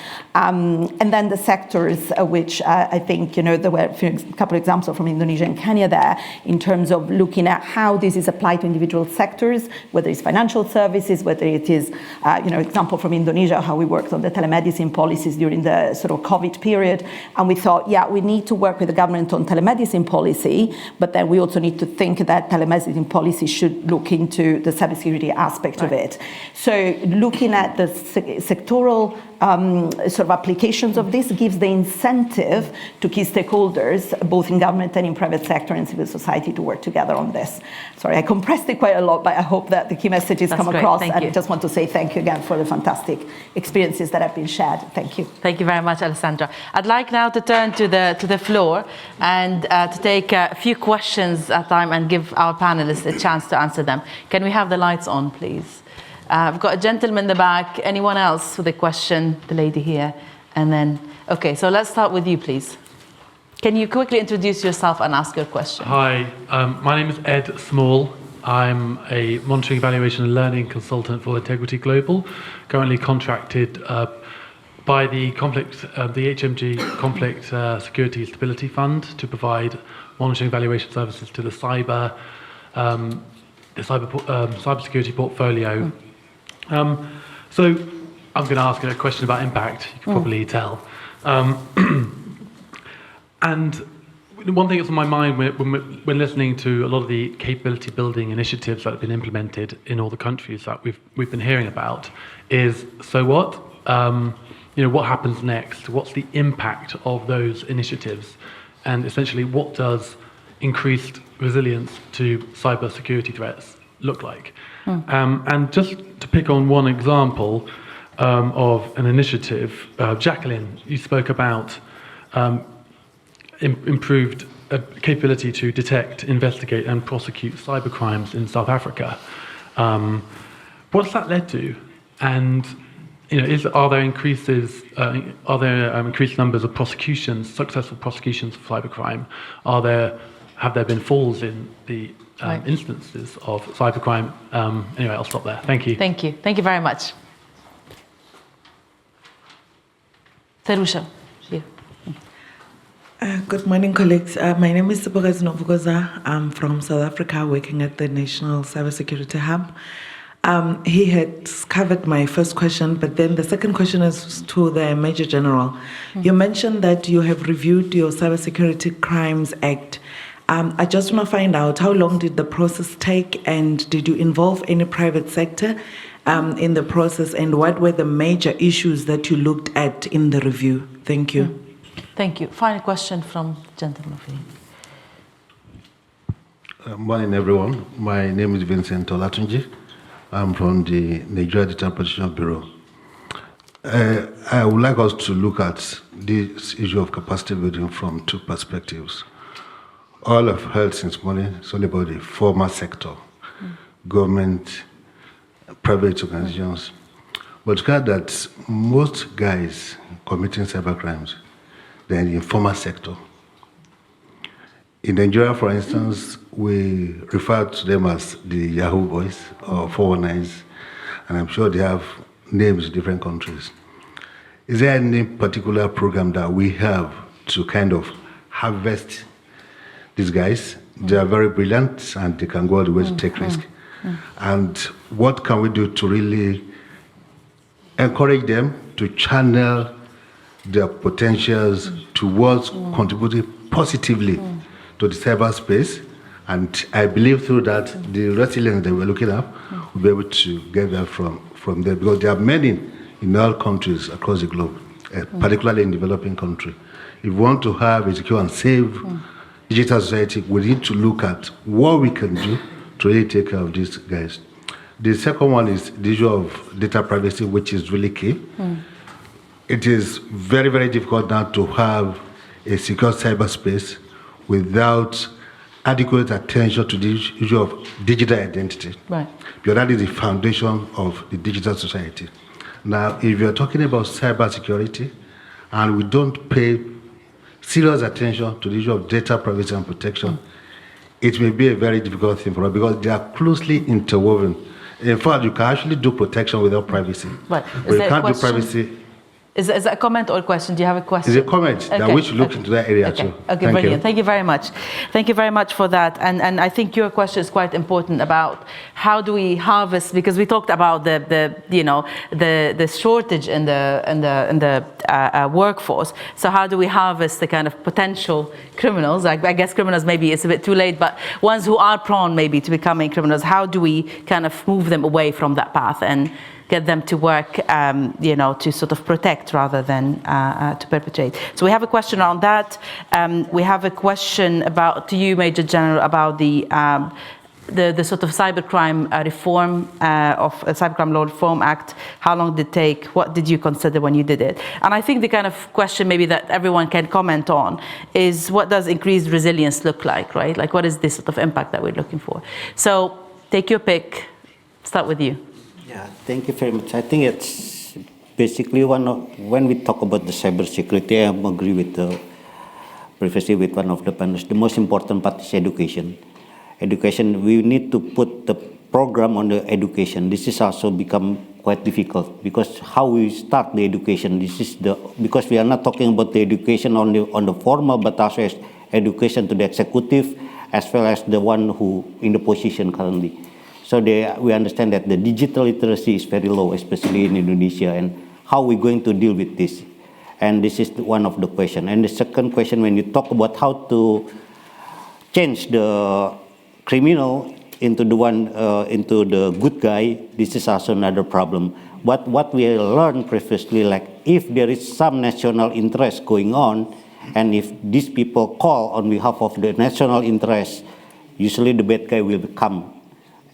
And then the sectors, which I think, there were a couple of examples from Indonesia and Kenya there, in terms of looking at how this is applied to individual sectors, whether it's financial services, whether it is, example from Indonesia, how we worked on the telemedicine policies during the sort of COVID period. And we thought, we need to work with the government on telemedicine policy, but then we also need to think that telemedicine policy should look into the cybersecurity aspect of it. So looking at the sectoral sort of applications of this gives the incentive to key stakeholders, both in government and in private sector and civil society, to work together on this. Sorry, I compressed it quite a lot, but I hope that the key messages come across. And I just want to say thank you again for the fantastic experiences that have been shared. Thank you. Thank you very much, Alessandra. I'd like now to turn to the floor and to take a few questions at a time and give our panelists a chance to answer them. Can we have the lights on, please? I've got a gentleman in the back. Anyone else with a question? The lady here. And then, okay, so let's start with you, please. Can you quickly introduce yourself and ask your question? Hi, my name is Ed Small. I'm a monitoring, evaluation and learning consultant for Integrity Global, currently contracted by the HMG Conflict Security Stability Fund to provide monitoring evaluation services to the cyber cybersecurity portfolio. So I'm going to ask a question about impact. You can probably tell. And one thing that's on my mind when listening to a lot of the capability building initiatives that have been implemented in all the countries that we've been hearing about is, so what? What happens next? What's the impact of those initiatives? And essentially, what does increased resilience to cybersecurity threats look like? And just to pick on one example of an initiative, Jacqueline, you spoke about improved capability to detect, investigate, and prosecute cybercrimes in South Africa. What's that led to? And are there increased numbers of prosecutions, successful prosecutions of cybercrime? Have there been falls in the instances of cybercrime? Anyway, I'll stop there. Thank you. Thank you. Thank you very much. Terusha, here. Good morning, colleagues. My name is Sibokazi Novukoza. I'm from South Africa, working at the National Cybersecurity Hub. He had covered my first question, but then the second question is to the Major General. You mentioned that you have reviewed your Cybersecurity Crimes Act. I just want to find out, how long did the process take, and did you involve any private sector in the process, and what were the major issues that you looked at in the review? Thank you. Thank you. Final question from the gentleman. Morning, everyone. My name is Vincent Olatunji. I'm from the Nigeria Data Protection Bureau. I would like us to look at this issue of capacity building from two perspectives. All I've heard since morning is only about the formal sector, government, private organizations. But it's clear that most guys committing cybercrimes, they're in the informal sector. In Nigeria, for instance, we refer to them as the Yahoo boys or 419s, and I'm sure they have names in different countries. Is there any particular program that we have to kind of harvest these guys? They are very brilliant and they can go all the way to take risk. And what can we do to really encourage them to channel their potentials towards contributing positively to the cyberspace? And I believe through that, the resilience that we're looking at, we'll be able to get that from there, because there are many in all countries across the globe, particularly in developing countries. If we want to have a secure and safe digital society, we need to look at what we can do to really take care of these guys. The second one is the issue of data privacy, which is really key. It is very, very difficult now to have a secure cyberspace without adequate attention to the issue of digital identity. Right. Because that is the foundation of the digital society. Now, if you're talking about cybersecurity and we don't pay serious attention to the issue of data privacy and protection, it may be a very difficult thing for us, because they are closely interwoven. In fact, you can actually do protection without privacy. Right. But you can't do privacy. Is that a comment or a question? Do you have a question? It's a comment that we should look into that area too. Okay, brilliant. Thank you very much. Thank you very much for that. And I think your question is quite important about how do we harvest, because we talked about the shortage in the workforce. So how do we harvest the kind of potential criminals? I guess criminals, maybe it's a bit too late, but ones who are prone maybe to becoming criminals, how do we kind of move them away from that path and get them to work, to sort of protect rather than to perpetrate. So we have a question on that. We have a question to you, Major General, about the sort of cybercrime reform of Cybercrime Law Reform Act. How long did it take? What did you consider when you did it? And I think the kind of question maybe that everyone can comment on is, what does increased resilience look like, right? Like, what is the sort of impact that we're looking for? So take your pick. Start with you. Yeah, thank you very much. I think it's basically when we talk about the cybersecurity, I agree with previously with one of the panelists. The most important part is education. Education, we need to put the program on the education. This is also become quite difficult, because how we start the education. Because we are not talking about the education on the formal, but also as education to the executive, as well as the one who in the position currently. So we understand that the digital literacy is very low, especially in Indonesia, and how are we going to deal with this? And this is one of the questions. And the second question, when you talk about how to change the criminal into the good guy, this is also another problem. But what we learned previously, like if there is some national interest going on, and if these people call on behalf of the national interest, usually the bad guy will come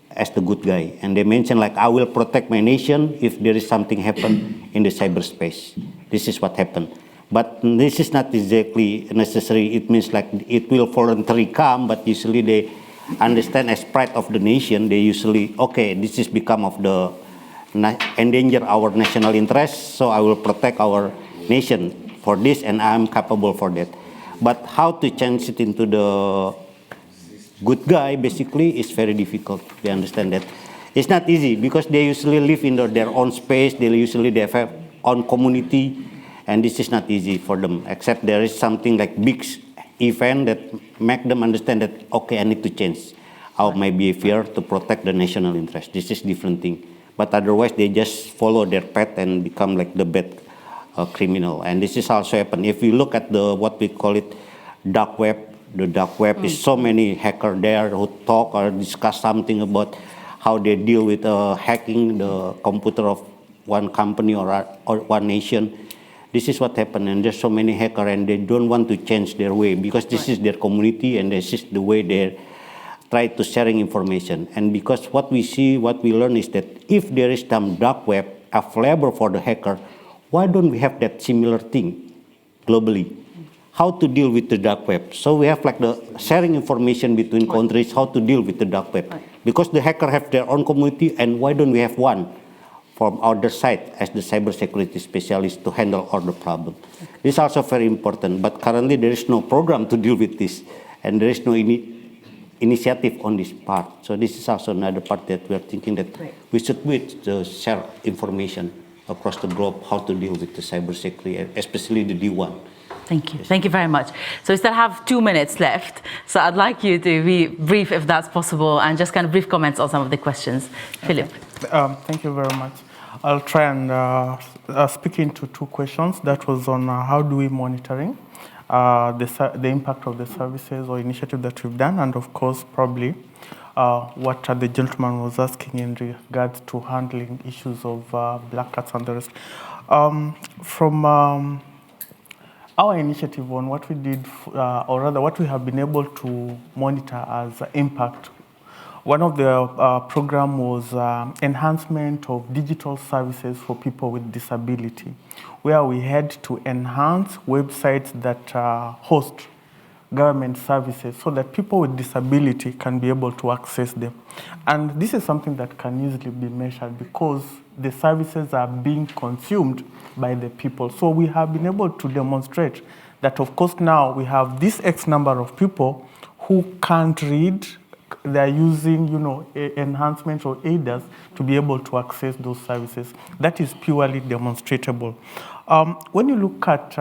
as the good guy. And they mention like, I will protect my nation if there is something happen in the cyberspace. This is what happened. But this is not exactly necessary. It means like it will voluntarily come, but usually they understand as pride of the nation, they usually, okay, this is become of the endanger our national interest, so I will protect our nation for this, and I'm capable for that. But how to change it into the good guy, basically, is very difficult. They understand that. It's not easy, because they usually live in their own space, they have their own community, and this is not easy for them, except there is something like big event that make them understand that, okay, I need to change my behavior to protect the national interest. This is different thing. But otherwise, they just follow their path and become like the bad criminal. And this is also happen. If you look at what we call it dark web, the dark web is so many hackers there who talk or discuss something about how they deal with hacking the computer of one company or one nation. This is what happened, and there's so many hackers, and they don't want to change their way, because this is their community, and this is the way they try to sharing information. And because what we see, what we learn is that if there is some dark web available for the hacker, why don't we have that similar thing globally? How to deal with the dark web? So we have like the sharing information between countries, how to deal with the dark web. Because the hacker have their own community, and why don't we have one from our side as the cybersecurity specialist to handle all the problem? This is also very important, but currently there is no program to deal with this, and there is no initiative on this part. So this is also another part that we are thinking that we should share information across the globe, how to deal with the cybersecurity, especially the D1. Thank you. Thank you very much. So we still have 2 minutes left. So I'd like you to be brief, if that's possible, and just kind of brief comments on some of the questions. Philip. Thank you very much. I'll try and speak into 2 questions. That was on how do we monitoring the impact of the services or initiative that we've done, and of course, probably what the gentleman was asking in regards to handling issues of black cats and the rest. From our initiative on what we did, or rather what we have been able to monitor as impact, one of the program was enhancement of digital services for people with disability, where we had to enhance websites that host government services so that people with disability can be able to access them. And this is something that can easily be measured because the services are being consumed by the people. So we have been able to demonstrate that, of course, now we have this X number of people who can't read. They're using, enhancements or aiders to be able to access those services. That is purely demonstratable. When you look at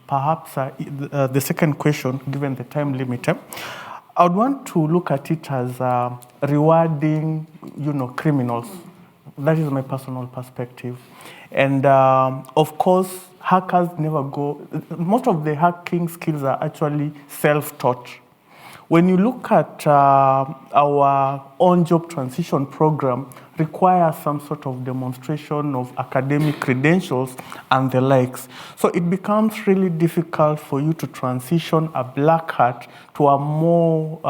perhaps the second question, given the time limit, I would want to look at it as rewarding, criminals. That is my personal perspective. And of course, hackers never go, most of the hacking skills are actually self-taught. When you look at our on-job transition program, requires some sort of demonstration of academic credentials and the likes. So it becomes really difficult for you to transition a black hat to a more,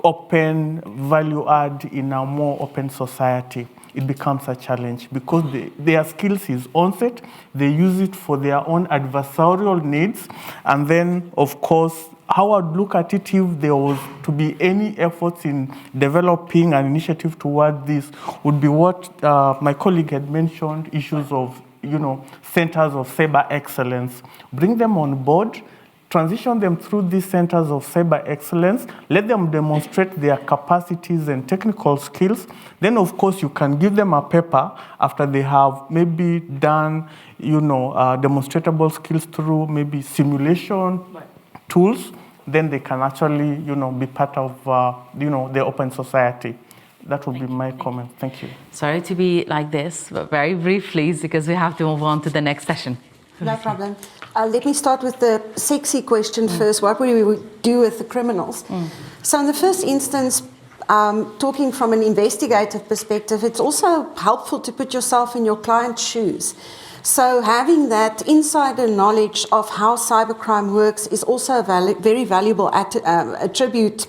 open value add in a more open society. It becomes a challenge because their skills is onset, they use it for their own adversarial needs, and then, of course, how I'd look at it if there was to be any efforts in developing an initiative toward this would be what my colleague had mentioned, issues of, centers of cyber excellence. Bring them on board, transition them through these centers of cyber excellence, let them demonstrate their capacities and technical skills. Then, of course, you can give them a paper after they have maybe done, demonstratable skills through maybe simulation tools, then they can actually, be part of, the open society. That would be my comment. Thank you. Sorry to be like this, but very brief, please, because we have to move on to the next session. No problem. Let me start with the sexy question first. What will we do with the criminals? So in the first instance, talking from an investigative perspective, it's also helpful to put yourself in your client's shoes. So having that insider knowledge of how cybercrime works is also a very valuable attribute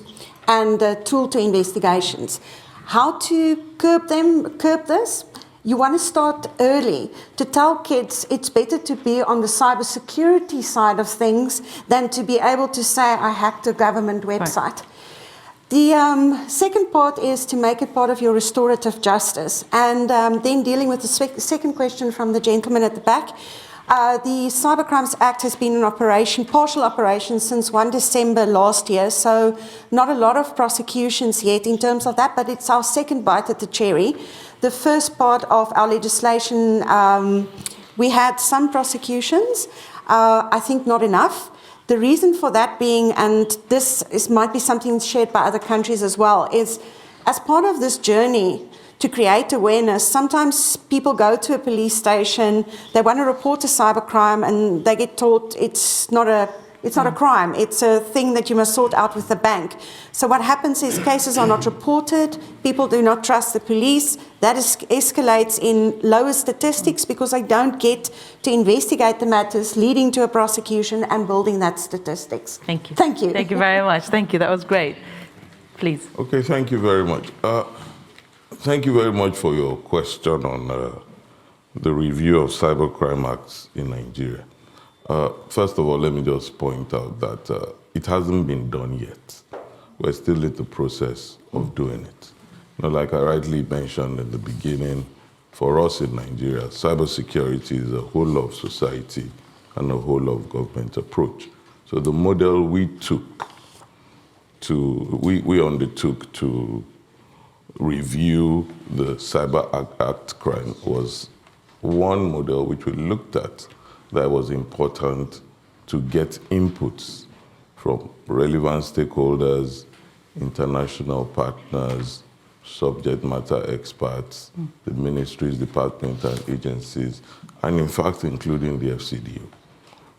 and a tool to investigations. How to curb this? You want to start early to tell kids it's better to be on the cybersecurity side of things than to be able to say, I hacked a government website. The second part is to make it part of your restorative justice. And then dealing with the second question from the gentleman at the back, the Cybercrimes Act has been in operation, partial operation, since 1 December last year, so not a lot of prosecutions yet in terms of that, but it's our second bite at the cherry. The first part of our legislation, we had some prosecutions, I think not enough. The reason for that being, and might be something shared by other countries as well, is as part of this journey to create awareness, sometimes people go to a police station, they want to report a cybercrime, and they get told it's not a crime, it's a thing that you must sort out with the bank. So what happens is cases are not reported, people do not trust the police, that escalates in lower statistics because they don't get to investigate the matters leading to a prosecution and building that statistics. Thank you. Thank you. Thank you very much. Thank you. That was great. Please. Okay, thank you very much. Thank you very much for your question on the review of cybercrime acts in Nigeria. First of all, let me just point out that it hasn't been done yet. We're still in the process of doing it. Like I rightly mentioned in the beginning, for us in Nigeria, cybersecurity is a whole of society and a whole of government approach. So the model we undertook to review the Cyber Act crime was one model which we looked at that was important to get inputs from relevant stakeholders, international partners, subject matter experts, the ministries, departments, and agencies, and in fact, including the FCDO.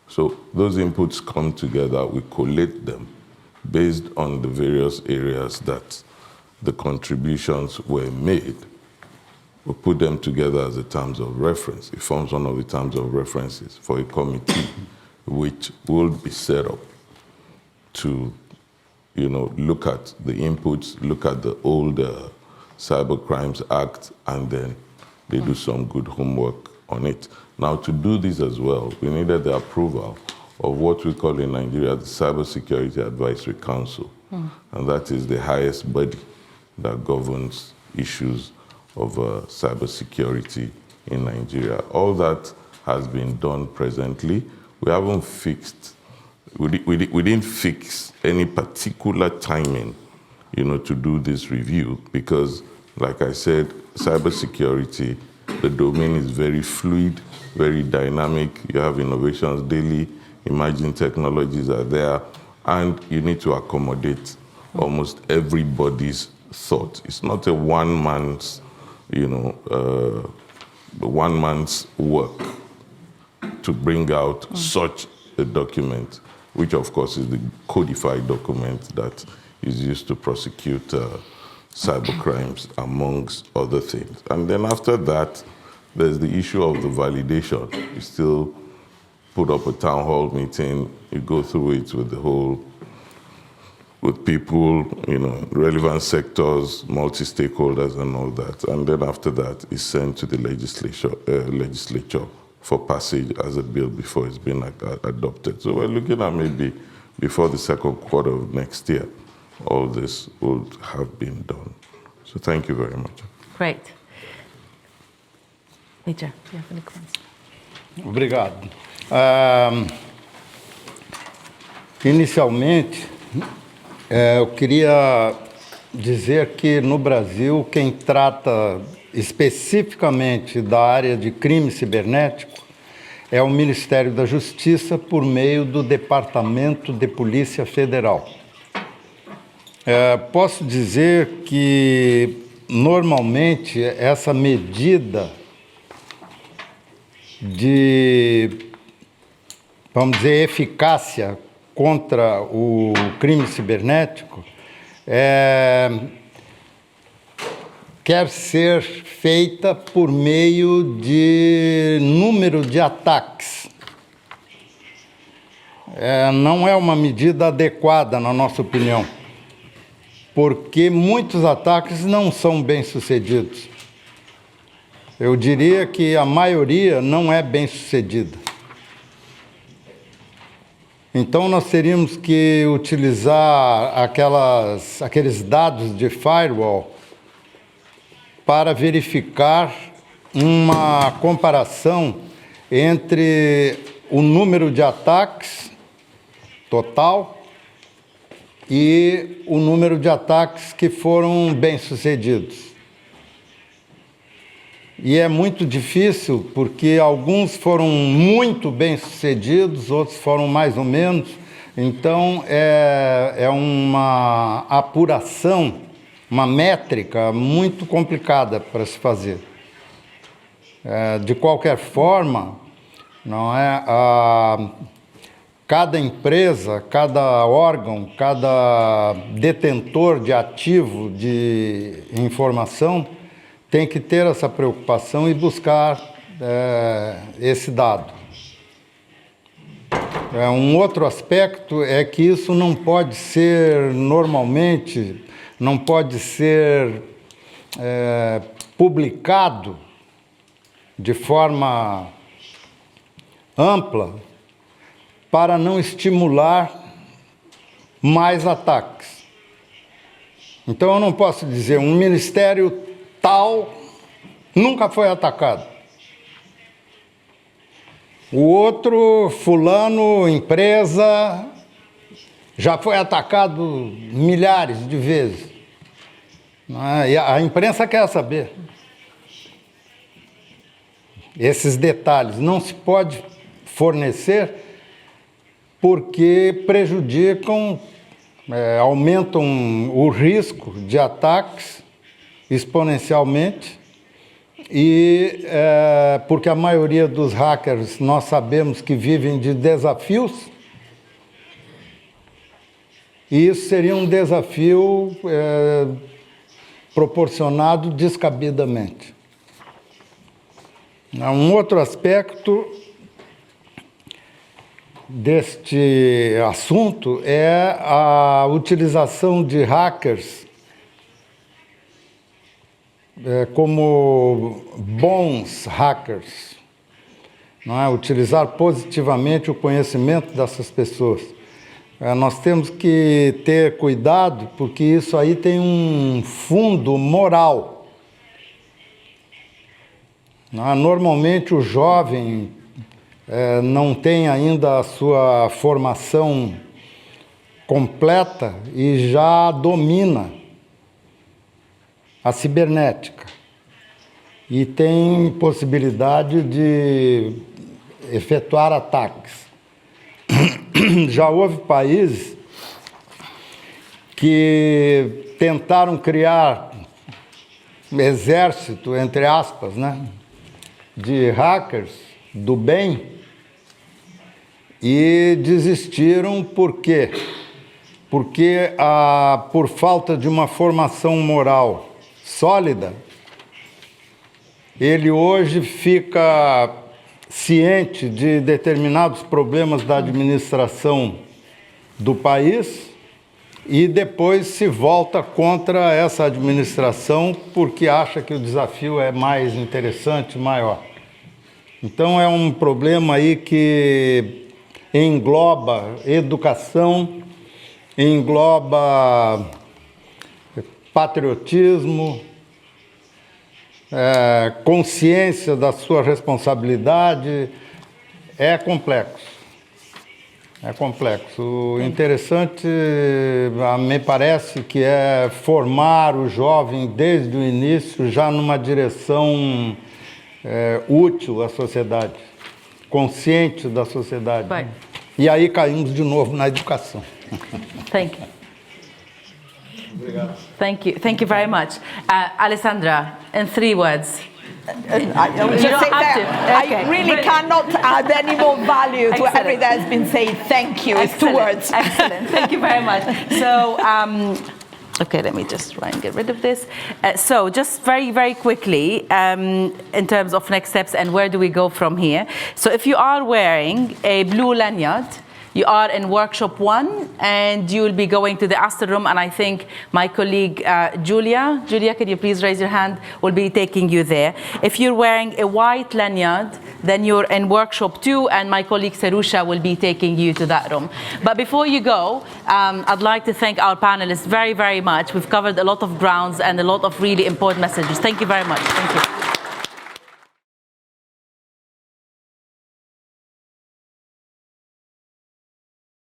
So those inputs come together, we collate them based on the various areas that the contributions were made. We put them together as the terms of reference. It forms one of the terms of references for a committee which will be set up to look at the inputs, look at the older Cybercrimes Act, and then they do some good homework on it. Now, to do this as well, we needed the approval of what we call in Nigeria the Cybersecurity Advisory Council, and that is the highest body that governs issues of cybersecurity in Nigeria. All that has been done presently. We haven't fixed, we didn't fix any particular timing, to do this review because, like I said, cybersecurity, the domain is very fluid, very dynamic. You have innovations daily, emerging technologies are there, and you need to accommodate almost everybody's thought. It's not a one man's work to bring out such a document, which of course is the codified document that is used to prosecute cybercrimes, amongst other things. And then after that, there's the issue of the validation. You still put up a town hall meeting, you go through it with people, relevant sectors, multi-stakeholders and all that. And then after that, it's sent to the legislature for passage as a bill before it's been adopted. So we're looking at maybe before the second quarter of next year, all this will have been done. So thank you very much. Great. Major, do you have any comments? Obrigado. Inicialmente, eu queria dizer que no Brasil, quem trata especificamente da área de crime cibernético é o Ministério da Justiça por meio do Departamento de Polícia Federal. Posso dizer que, normalmente, essa medida de, vamos dizer, eficácia contra o crime cibernético quer ser feita por meio de número de ataques. Não é uma medida adequada, na nossa opinião, porque muitos ataques não são bem-sucedidos. Eu diria que a maioria não é bem-sucedida. Então, nós teríamos que utilizar aqueles dados de firewall para verificar uma comparação entre o número de ataques total e o número de ataques que foram bem-sucedidos. E é muito difícil, porque alguns foram muito bem-sucedidos, outros foram mais ou menos. Então, é uma apuração, uma métrica muito complicada para se fazer. De qualquer forma, não é, cada empresa, cada órgão, cada detentor de ativo de informação tem que ter essa preocupação e buscar esse dado. Um outro aspecto é que isso não pode ser normalmente, não pode ser publicado de forma ampla para não estimular mais ataques. Então, eu não posso dizer um ministério tal nunca foi atacado. O outro, fulano, empresa, já foi atacado milhares de vezes. E a imprensa quer saber. Esses detalhes não se pode fornecer porque prejudicam, aumentam o risco de ataques exponencialmente e porque a maioria dos hackers nós sabemos que vivem de desafios e isso seria um desafio proporcionado descabidamente. Um outro aspecto deste assunto é a utilização de hackers como bons hackers, não é? Utilizar positivamente o conhecimento dessas pessoas. Nós temos que ter cuidado, porque isso aí tem um fundo moral. Normalmente o jovem não tem ainda a sua formação completa e já domina a cibernética e tem possibilidade de efetuar ataques. Já houve países que tentaram criar um exército, entre aspas, né, de hackers do bem e desistiram. Por quê? Porque por falta de uma formação moral sólida, ele hoje fica ciente de determinados problemas da administração do país e depois se volta contra essa administração porque acha que o desafio é mais interessante, maior. Então é um problema aí que engloba educação, engloba patriotismo, consciência da sua responsabilidade. É complexo. É complexo. O interessante, me parece, que é formar o jovem desde o início já numa direção útil à sociedade. consciente da sociedade. Right. E aí caímos de novo na educação. Thank you. Thank you very much. Alessandra, in 3 words. I would just say that I really cannot add any more value to everything that has been said. Thank you. It's 2 words. Excellent. Thank you very much. So, okay, let me just try and get rid of this. So, just very, very quickly, in terms of next steps and where do we go from here. So, if you are wearing a blue lanyard, you are in workshop 1 and you will be going to the Astor room, and I think my colleague Julia, can you please raise your hand, will be taking you there. If you're wearing a white lanyard, then you're in workshop 2 and my colleague Sarusha will be taking you to that room. But before you go, I'd like to thank our panelists very, very much. We've covered a lot of grounds and a lot of really important messages. Thank you very much. Thank you.